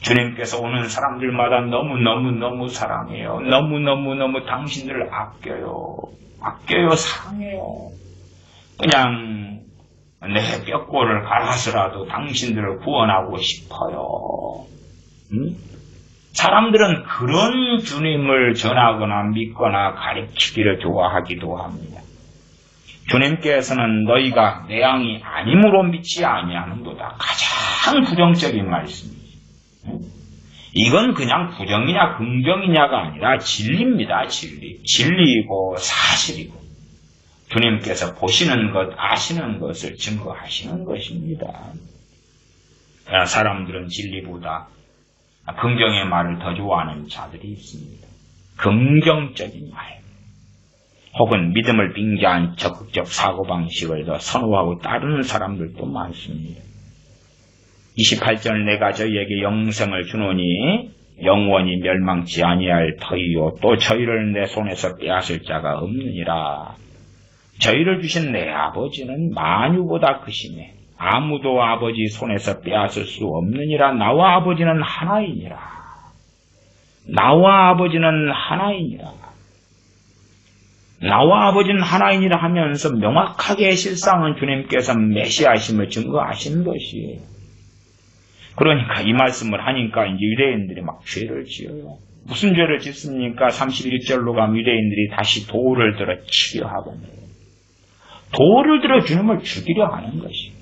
주님께서 오는 사람들마다 너무 사랑해요. 너무 당신들을 아껴요. 사랑해요. 그냥 내 뼈골을 갈아서라도 당신들을 구원하고 싶어요. 사람들은 그런 주님을 전하거나 믿거나 가르치기를 좋아하기도 합니다. 주님께서는 너희가 내 양이 아님으로 믿지 아니하는도다. 가장 부정적인 말씀이죠. 이건 그냥 부정이냐 긍정이냐가 아니라 진리입니다. 진리이고 사실이고 주님께서 보시는 것, 아시는 것을 증거하시는 것입니다. 사람들은 진리보다 긍정의 말을 더 좋아하는 자들이 있습니다. 긍정적인 말 혹은 믿음을 빙자한 적극적 사고방식을 더 선호하고 따르는 사람들도 많습니다. 28절 내가 저희에게 영생을 주노니 영원히 멸망치 아니할 터이요 또 저희를 내 손에서 빼앗을 자가 없느니라. 저희를 주신 내 아버지는 만유보다 크시네. 아무도 아버지 손에서 빼앗을 수 없느니라. 나와 아버지는 하나이니라. 나와 아버지는 하나이니라 하면서 명확하게 실상은 주님께서 메시아심을 증거하신 것이에요. 그러니까 이 말씀을 하니까 이제 유대인들이 막 죄를 지어요. 무슨 죄를 짓습니까? 31절로 가면 유대인들이 다시 돌을 들어 치려 하거든요. 돌을 들어 주님을 죽이려 하는 것이에요.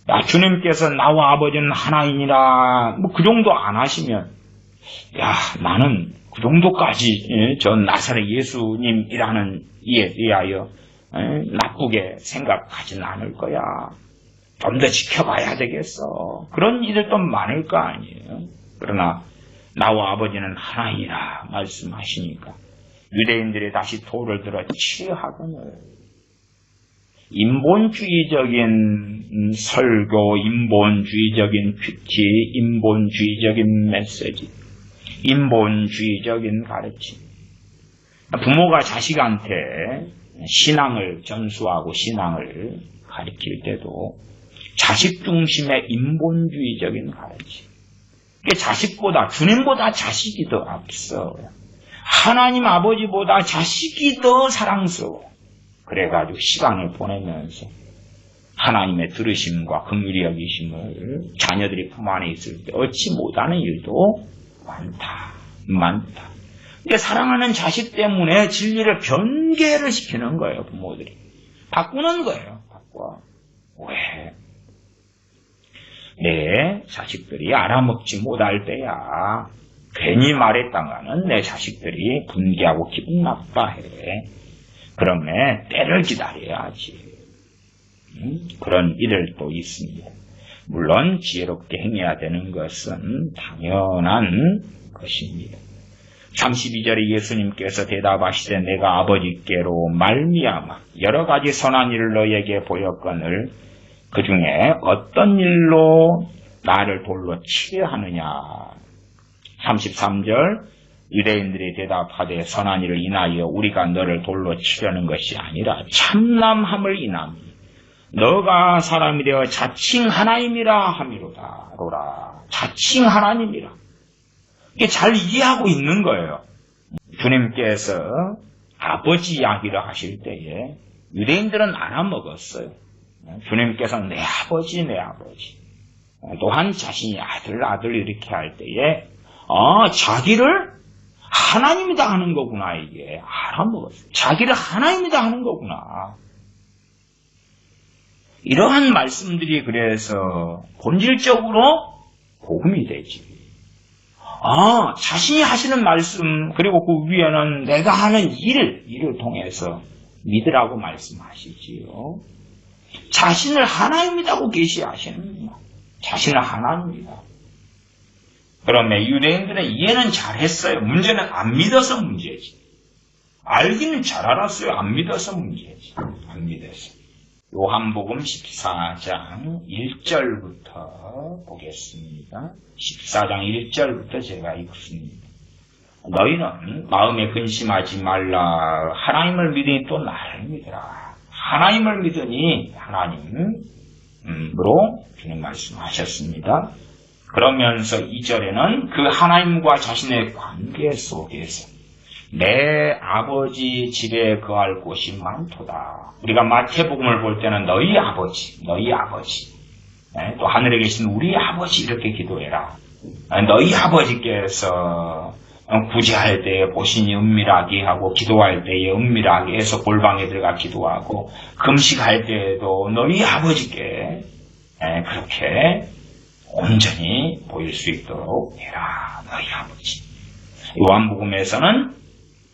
야, 주님께서 나와 아버지는 하나이니라. 그 정도 안 하시면, 나는 그 정도까지, 저 나사렛 예수님이라는 이에 대하여, 나쁘게 생각하지는 않을 거야. 좀 더 지켜봐야 되겠어. 그런 이들도 많을 거 아니에요. 그러나, 나와 아버지는 하나이라 말씀하시니까, 유대인들이 다시 돌을 들어 치하거늘. 인본주의적인 설교, 인본주의적인 큐티, 인본주의적인 메시지, 인본주의적인 가르침. 부모가 자식한테 신앙을 전수하고 신앙을 가르칠 때도 자식 중심의 인본주의적인 가르침. 이게 자식보다, 주님보다 자식이 더 앞서요. 하나님 아버지보다 자식이 더 사랑스러워. 그래가지고 시간을 보내면서 하나님의 들으심과 긍휼히 여기심을 자녀들이 품 안에 있을 때 얻지 못하는 일도 많다. 근데 사랑하는 자식 때문에 진리를 변개를 시키는 거예요. 부모들이. 바꾸는 거예요. 왜? 내 자식들이 알아먹지 못할 때야 괜히 말했다가는 내 자식들이 분개하고 기분 나빠해. 그러면 때를 기다려야지. 그런 일들도 있습니다. 물론 지혜롭게 행해야 되는 것은 당연한 것입니다. 32절에 예수님께서 대답하시되 내가 아버지께로 말미암아 여러 가지 선한 일을 너에게 보였거늘 그 중에 어떤 일로 나를 돌로 치려 하느냐. 33절 유대인들이 대답하되 선한 일을 인하여 우리가 너를 돌로 치려는 것이 아니라 참남함을 인하니 너가 사람이 되어 자칭 하나님이라 함이로다. 자칭 하나님이라. 이게 잘 이해하고 있는 거예요. 주님께서 아버지 이야기를 하실 때에 유대인들은 알아먹었어요. 주님께서는 내 아버지. 또한 자신이 아들 이렇게 할 때에 자기를 하나님이다 하는 거구나. 이게 알아먹었어요. 자기를 하나님이다 하는 거구나. 이러한 말씀들이 그래서 본질적으로 복음이 되지. 자신이 하시는 말씀, 그리고 그 위에는 내가 하는 일을 통해서 믿으라고 말씀하시지요. 자신을 하나님이라고 계시하시는구나. 자신을 하나님이다. 그러면 유대인들은 이해는 잘했어요. 문제는 안 믿어서 문제지. 알기는 잘 알았어요. 안 믿어서 문제지. 안 믿어서. 요한복음 14장 1절부터 보겠습니다. 14장 1절부터 제가 읽습니다. 너희는 마음에 근심하지 말라. 하나님을 믿으니 또 나를 믿으라. 하나님을 믿으니 하나님으로 주님 말씀하셨습니다. 그러면서 2절에는 그 하나님과 자신의 관계 속에서 내 아버지 집에 거할 곳이 많도다. 우리가 마태복음을 볼 때는 너희 아버지, 또 하늘에 계신 우리 아버지 이렇게 기도해라. 너희 아버지께서 구제할 때에 보신이 은밀하게 하고 기도할 때에 은밀하게 해서 골방에 들어가 기도하고 금식할 때에도 너희 아버지께 그렇게 온전히 보일 수 있도록 해라. 너희 아버지. 요한복음에서는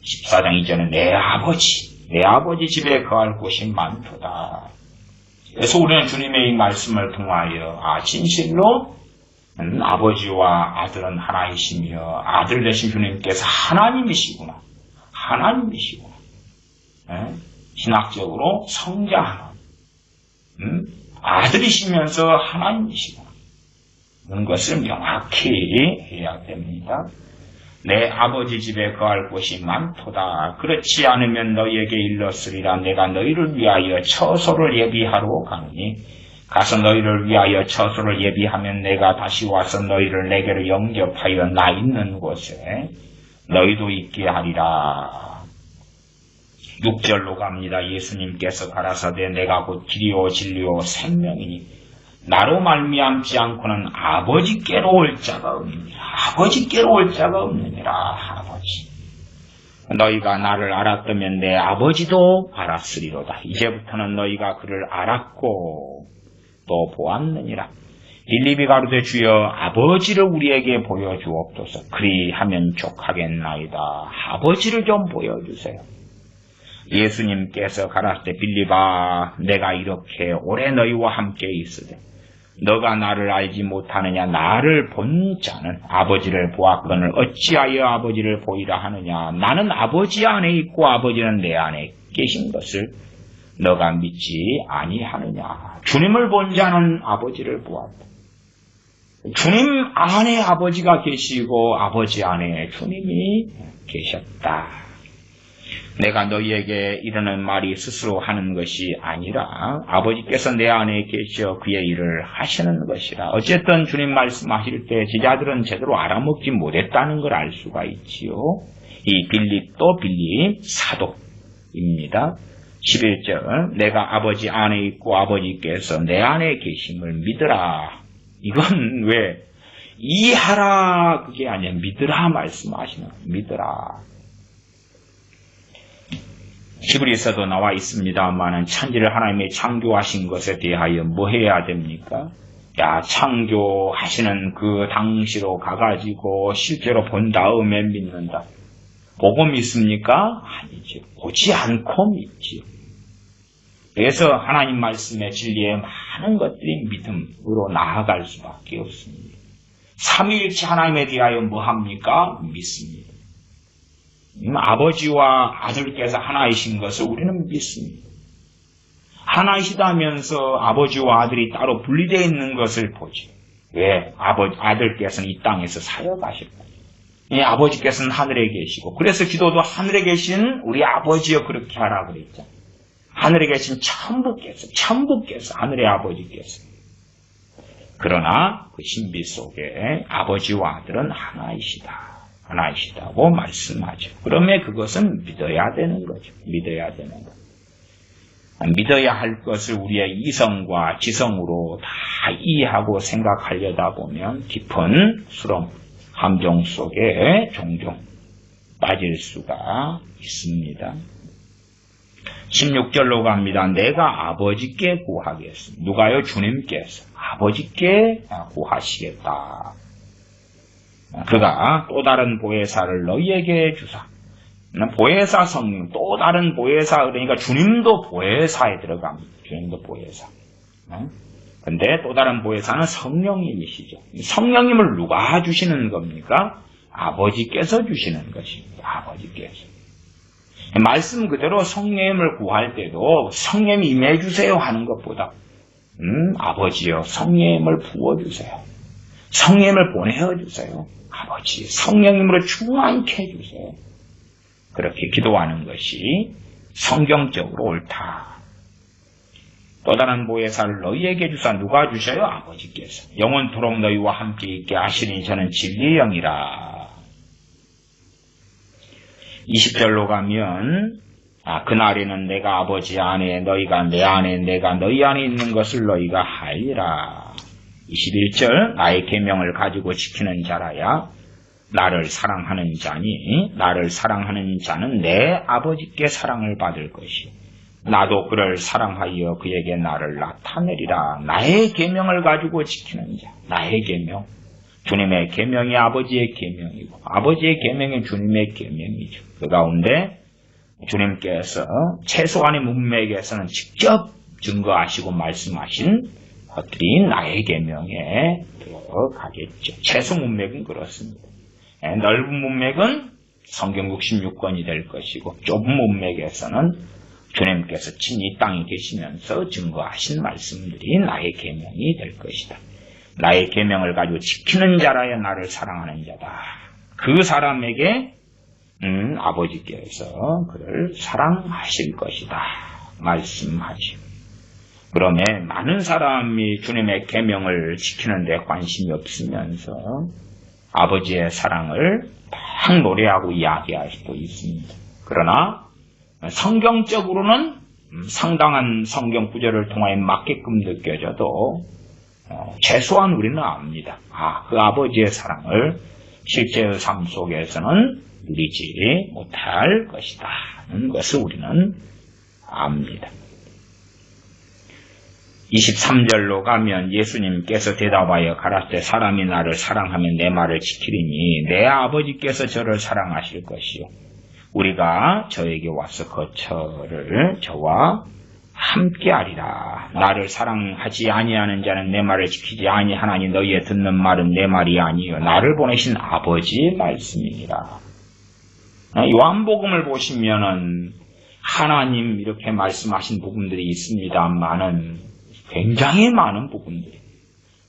14장 이전에 내 아버지 집에 거할 곳이 많도다. 그래서 우리는 주님의 이 말씀을 통하여 진실로 아버지와 아들은 하나이시며 아들 되신 주님께서 하나님이시구나. 신학적으로 성자하는 아들이시면서 하나님이시구나. 그런 것을 명확히 해야 됩니다. 내 아버지 집에 거할 곳이 많도다. 그렇지 않으면 너희에게 일렀으리라. 내가 너희를 위하여 처소를 예비하러 가노니 가서 너희를 위하여 처소를 예비하면 내가 다시 와서 너희를 내게로 영접하여 나 있는 곳에 너희도 있게 하리라. 6절로 갑니다. 예수님께서 가라사대 내가 곧 길이요 진리요 생명이니 나로 말미암지 않고는 아버지께로 올 자가 없느니라. 아버지. 너희가 나를 알았다면 내 아버지도 알았으리로다. 이제부터는 너희가 그를 알았고 또 보았느니라. 빌립이 가로되 주여 아버지를 우리에게 보여주옵소서. 그리하면 족하겠나이다. 아버지를 좀 보여주세요. 예수님께서 가라사대 빌립아 내가 이렇게 오래 너희와 함께 있으되 너가 나를 알지 못하느냐. 나를 본 자는 아버지를 보았거늘 어찌하여 아버지를 보이라 하느냐. 나는 아버지 안에 있고 아버지는 내 안에 계신 것을 너가 믿지 아니하느냐. 주님을 본 자는 아버지를 보았다. 주님 안에 아버지가 계시고 아버지 안에 주님이 계셨다. 내가 너희에게 이르는 말이 스스로 하는 것이 아니라 아버지께서 내 안에 계셔 그의 일을 하시는 것이라. 어쨌든 주님 말씀하실 때 제자들은 제대로 알아먹지 못했다는 걸 알 수가 있지요. 이 빌립도 빌립 사도입니다. 11절 내가 아버지 안에 있고 아버지께서 내 안에 계심을 믿으라. 이건 왜 이해하라 그게 아니라 믿으라 말씀하시는 믿으라. 히브리서도 나와 있습니다만은 천지를 하나님이 창조하신 것에 대하여 뭐 해야 됩니까? 창조하시는 그 당시로 가가지고 실제로 본 다음에 믿는다. 보고 믿습니까? 아니죠. 보지 않고 믿지요. 그래서 하나님 말씀의 진리에 많은 것들이 믿음으로 나아갈 수밖에 없습니다. 삼위일체 하나님에 대하여 뭐 합니까? 믿습니다. 아버지와 아들께서 하나이신 것을 우리는 믿습니다. 하나이시다면서 아버지와 아들이 따로 분리되어 있는 것을 보지. 왜? 아들께서는 이 땅에서 사역하셨고 아버지께서는 하늘에 계시고 그래서 기도도 하늘에 계신 우리 아버지여 그렇게 하라 그랬죠. 하늘에 계신 천부께서 하늘의 아버지께서. 그러나 그 신비 속에 아버지와 아들은 하나이시다고 말씀하죠. 그러면 그것은 믿어야 되는 거죠. 믿어야 할 것을 우리의 이성과 지성으로 다 이해하고 생각하려다 보면 깊은 수렁, 함정 속에 종종 빠질 수가 있습니다. 16절로 갑니다. 내가 아버지께 구하겠습니다. 누가요? 주님께서 아버지께 구하시겠다. 그가 또 다른 보혜사를 너희에게 주사. 보혜사 성령, 또 다른 보혜사, 그러니까 주님도 보혜사에 들어갑니다. 주님도 보혜사. 근데 또 다른 보혜사는 성령님이시죠. 성령님을 누가 주시는 겁니까? 아버지께서 주시는 것입니다. 아버지께서. 말씀 그대로 성령님을 구할 때도 성령님 임해주세요 하는 것보다 아버지여 성령님을 부어주세요. 성령님을 보내어주세요. 아버지 성령님으로 충만케 해주세요. 그렇게 기도하는 것이 성경적으로 옳다. 또 다른 보혜사를 너희에게 주사. 누가 주셔요? 아버지께서. 영원토록 너희와 함께 있게 하시니 저는 진리의 영이라. 20절로 가면 그날에는 내가 아버지 안에 너희가 내 안에 내가 너희 안에 있는 것을 너희가 알리라. 21절 나의 계명을 가지고 지키는 자라야 나를 사랑하는 자니 나를 사랑하는 자는 내 아버지께 사랑을 받을 것이 나도 그를 사랑하여 그에게 나를 나타내리라. 나의 계명을 가지고 지키는 자. 나의 계명. 주님의 계명이 아버지의 계명이고 아버지의 계명이 주님의 계명이죠. 그 가운데 주님께서 최소한의 문맥에서는 직접 증거하시고 말씀하신 것들이 나의 계명에 들어가겠죠. 최소 문맥은 그렇습니다. 넓은 문맥은 성경 66권이 될 것이고 좁은 문맥에서는 주님께서 친히 땅에 계시면서 증거하신 말씀들이 나의 계명이 될 것이다. 나의 계명을 가지고 지키는 자라야 나를 사랑하는 자다. 그 사람에게 아버지께서 그를 사랑하실 것이다. 말씀하시오. 그러면 많은 사람이 주님의 계명을 지키는 데 관심이 없으면서 아버지의 사랑을 막 노래하고 이야기할 수도 있습니다. 그러나 성경적으로는 상당한 성경 구절을 통하여 맞게끔 느껴져도 최소한 우리는 압니다. 그 아버지의 사랑을 실제의 삶 속에서는 누리지 못할 것이다 하는 것을 우리는 압니다. 23절로 가면 예수님께서 대답하여 가라사대 사람이 나를 사랑하면 내 말을 지키리니 내 아버지께서 저를 사랑하실 것이요 우리가 저에게 와서 거처를 저와 함께하리라. 나를 사랑하지 아니하는 자는 내 말을 지키지 아니하나니 너희의 듣는 말은 내 말이 아니요 나를 보내신 아버지의 말씀이니라. 요한복음을 보시면은 하나님 이렇게 말씀하신 부분들이 있습니다만은 굉장히 많은 부분들이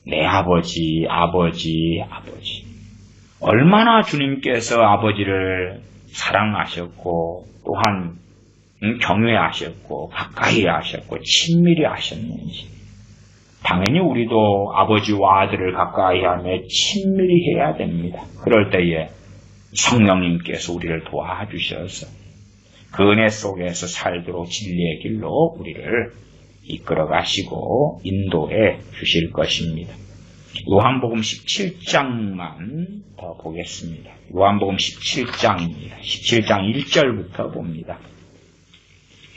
내 아버지, 아버지, 아버지. 얼마나 주님께서 아버지를 사랑하셨고 또한 경외하셨고 가까이 하셨고 친밀히 하셨는지. 당연히 우리도 아버지와 아들을 가까이 하며 친밀히 해야 됩니다. 그럴 때에 성령님께서 우리를 도와주셔서 그 은혜 속에서 살도록 진리의 길로 우리를 이끌어 가시고 인도해 주실 것입니다. 요한복음 17장만 더 보겠습니다. 요한복음 17장입니다. 17장 1절부터 봅니다.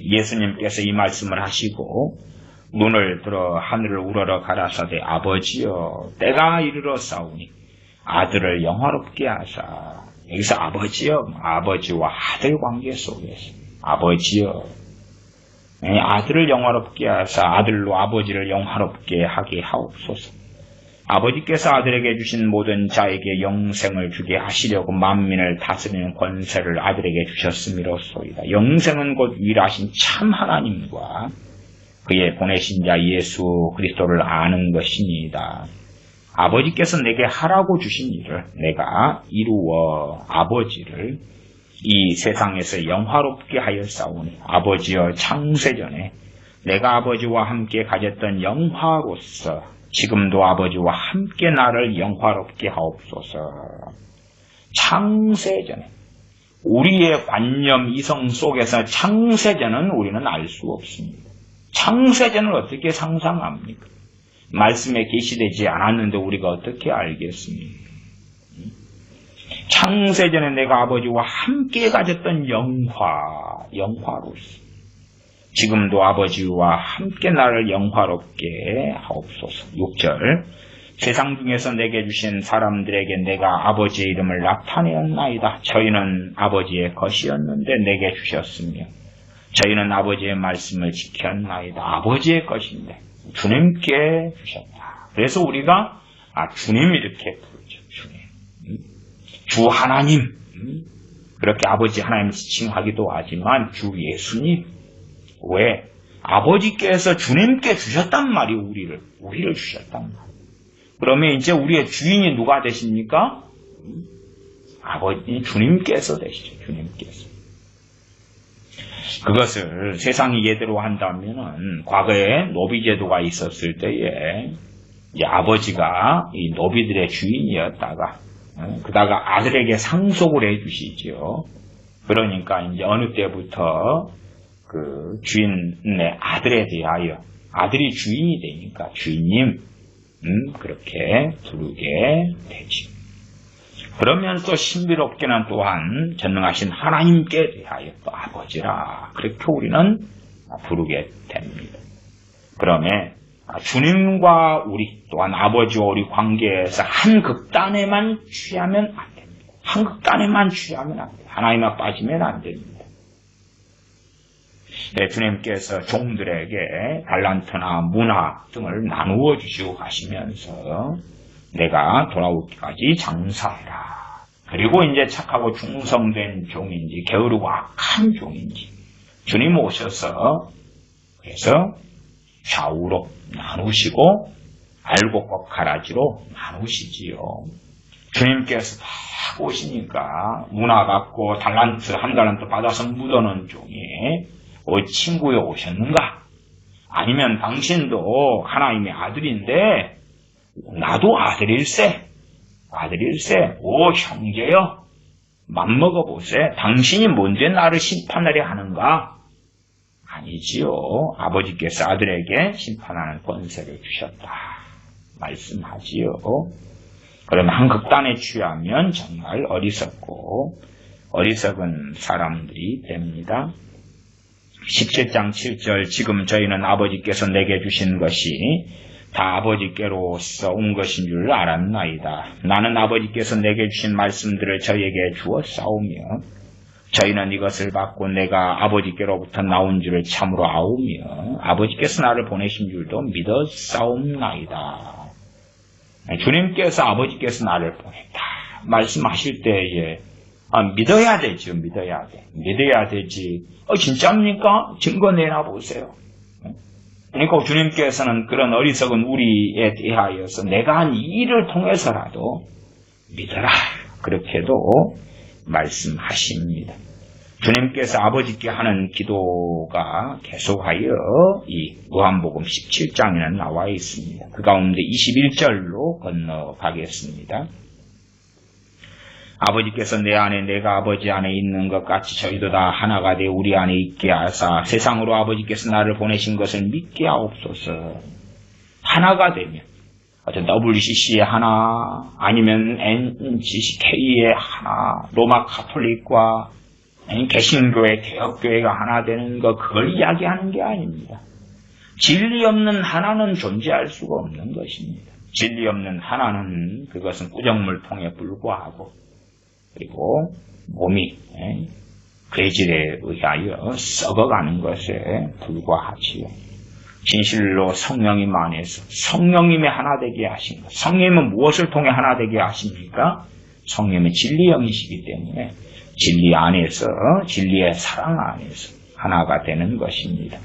예수님께서 이 말씀을 하시고 눈을 들어 하늘을 우러러 가라사대 아버지여 때가 이르러 싸우니 아들을 영화롭게 하사. 여기서 아버지여, 아버지와 아들 관계 속에서 아버지여 아들을 영화롭게 하사 아들로 아버지를 영화롭게 하게 하옵소서. 아버지께서 아들에게 주신 모든 자에게 영생을 주게 하시려고 만민을 다스리는 권세를 아들에게 주셨음이로소이다. 영생은 곧 유일하신 참 하나님과 그의 보내신 자 예수 그리스도를 아는 것이니이다. 아버지께서 내게 하라고 주신 일을 내가 이루어 아버지를 이 세상에서 영화롭게 하였사오니 아버지여 창세전에 내가 아버지와 함께 가졌던 영화로서 지금도 아버지와 함께 나를 영화롭게 하옵소서. 창세전에 우리의 관념 이성 속에서 창세전은 우리는 알 수 없습니다. 창세전을 어떻게 상상합니까? 말씀에 계시되지 않았는데 우리가 어떻게 알겠습니까? 창세전에 내가 아버지와 함께 가졌던 영화로서 지금도 아버지와 함께 나를 영화롭게 하옵소서. 6절 세상 중에서 내게 주신 사람들에게 내가 아버지의 이름을 나타내었나이다. 저희는 아버지의 것이었는데 내게 주셨으며 저희는 아버지의 말씀을 지켰나이다. 아버지의 것인데 주님께 주셨다. 그래서 우리가 주님 이렇게 부르죠. 주님. 주 하나님. 그렇게 아버지 하나님을 칭하기도 하지만 주 예수님. 왜? 아버지께서 주님께 주셨단 말이 우리를 주셨단 말이에요. 그러면 이제 우리의 주인이 누가 되십니까? 아버지 주님께서 되시죠. 주님께서. 그것을 세상이 예대로 한다면은 과거에 노비제도가 있었을 때에 이제 아버지가 이 노비들의 주인이었다가 그다가 아들에게 상속을 해주시죠. 그러니까 이제 어느 때부터 그 주인의 아들에 대하여 아들이 주인이 되니까 주인님 그렇게 부르게 되지. 그러면 또 신비롭게는 또한 전능하신 하나님께 대하여 또 아버지라 그렇게 우리는 부르게 됩니다. 그러면 주님과 우리 또한 아버지와 우리 관계에서 한 극단에만 취하면 안 됩니다. 한 극단에만 취하면 안 됩니다. 하나님만 빠지면 안 됩니다. 네, 주님께서 종들에게 달란트나 문화 등을 나누어 주시고 가시면서 내가 돌아올 때까지 장사해라. 그리고 이제 착하고 충성된 종인지 게으르고 악한 종인지 주님 오셔서 그래서 좌우로 나누시고 알곡과 가라지로 나누시지요. 주님께서 딱 오시니까 문화 갖고 달란트 한 달란트 받아서 묻어놓은 종이 친구에 오셨는가? 아니면 당신도 하나님의 아들인데 나도 아들일세. 오 형제여 맘먹어보세. 당신이 뭔데 나를 심판하려 하는가? 아니지요. 아버지께서 아들에게 심판하는 권세를 주셨다. 말씀하지요. 그러면 한 극단에 취하면 정말 어리석고 어리석은 사람들이 됩니다. 17장 7절 지금 저희는 아버지께서 내게 주신 것이 다 아버지께로서 온 것인 줄 알았나이다. 나는 아버지께서 내게 주신 말씀들을 저희에게 주었사오며 저희는 이것을 받고 내가 아버지께로부터 나온 줄을 참으로 아오며 아버지께서 나를 보내신 줄도 믿었사옵나이다. 주님께서 아버지께서 나를 보냈다. 말씀하실 때에 믿어야 되죠. 믿어야 되지. 진짜입니까? 증거 내놔 보세요. 그러니까 주님께서는 그런 어리석은 우리에 대하여서 내가 한 일을 통해서라도 믿어라. 그렇게도 말씀하십니다. 주님께서 아버지께 하는 기도가 계속하여 이 요한복음 17장에는 나와 있습니다. 그 가운데 21절로 건너가겠습니다. 아버지께서 내 안에 내가 아버지 안에 있는 것 같이 저희도 다 하나가 되어 우리 안에 있게 하사 세상으로 아버지께서 나를 보내신 것을 믿게 하옵소서. 하나가 되면 어떤 WCC의 하나 아니면 NGCK의 하나 로마 가톨릭과 개신교회 개혁교회가 하나 되는 것 그걸 이야기하는 게 아닙니다. 진리 없는 하나는 존재할 수가 없는 것입니다. 진리 없는 하나는 그것은 꾸정물통에 불과하고 그리고 몸이 괴질에 의하여 썩어가는 것에 불과하지요. 진실로 성령님 안에서 성령님이 하나 되게 하신 것. 성령님은 무엇을 통해 하나 되게 하십니까? 성령님은 진리 영이시기 때문에 진리 안에서 진리의 사랑 안에서 하나가 되는 것입니다.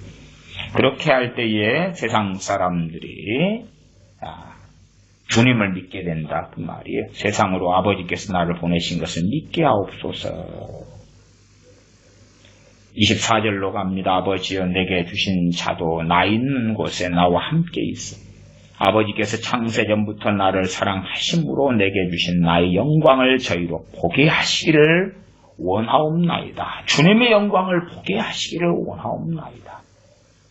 그렇게 할 때에 세상 사람들이 주님을 믿게 된다 그 말이에요. 세상으로 아버지께서 나를 보내신 것을 믿게 하옵소서. 24절로 갑니다. 아버지여 내게 주신 자도 나 있는 곳에 나와 함께 있어. 아버지께서 창세전부터 나를 사랑하심으로 내게 주신 나의 영광을 저희로 보게 하시기를 원하옵나이다. 주님의 영광을 보게 하시기를 원하옵나이다.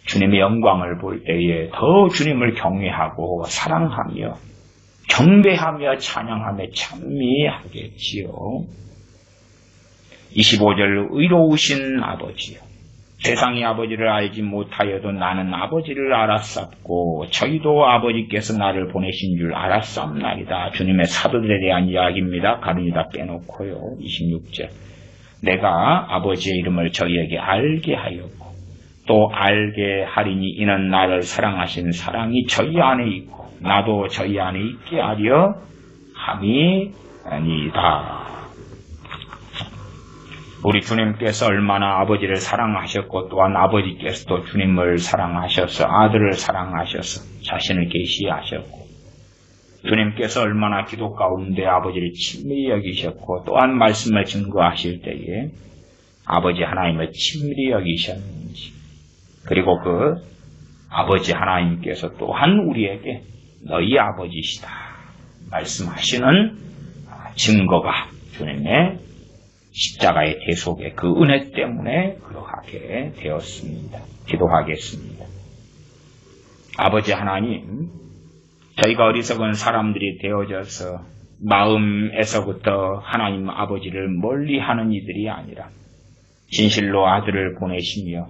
주님의 영광을 볼 때에 더 주님을 경외하고 사랑하며 경배하며 찬양하며 찬미하겠지요. 25절 의로우신 아버지요 세상이 아버지를 알지 못하여도 나는 아버지를 알았었고 저희도 아버지께서 나를 보내신 줄 알았사옵나이다. 주님의 사도들에 대한 이야기입니다. 가론이 다 빼놓고요. 26절. 내가 아버지의 이름을 저희에게 알게 하였고 또 알게 하리니 이는 나를 사랑하신 사랑이 저희 안에 있고 나도 저희 안에 있게 하려 함이 아니다. 우리 주님께서 얼마나 아버지를 사랑하셨고 또한 아버지께서도 주님을 사랑하셔서 아들을 사랑하셔서 자신을 계시하셨고 주님께서 얼마나 기도 가운데 아버지를 친밀히 여기셨고 또한 말씀을 증거하실 때에 아버지 하나님을 친밀히 여기셨는지 그리고 그 아버지 하나님께서 또한 우리에게 너희 아버지시다 말씀하시는 증거가 주님의 십자가의 대속의 그 은혜 때문에 그러하게 되었습니다. 기도하겠습니다. 아버지 하나님, 저희가 어리석은 사람들이 되어져서 마음에서부터 하나님 아버지를 멀리하는 이들이 아니라 진실로 아들을 보내시며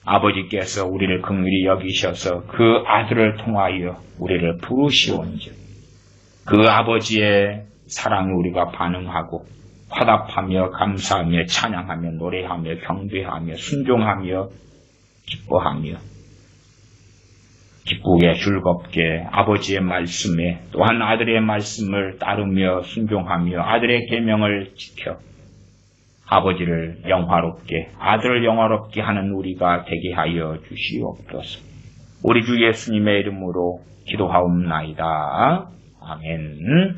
아버지께서 우리를 긍휼히 여기셔서 그 아들을 통하여 우리를 부르시온즉 그 아버지의 사랑에 우리가 반응하고 화답하며 감사하며 찬양하며 노래하며 경배하며 순종하며 기뻐하며 기쁘게 즐겁게 아버지의 말씀에 또한 아들의 말씀을 따르며 순종하며 아들의 계명을 지켜 아버지를 영화롭게 아들을 영화롭게 하는 우리가 되게 하여 주시옵소서. 우리 주 예수님의 이름으로 기도하옵나이다. 아멘.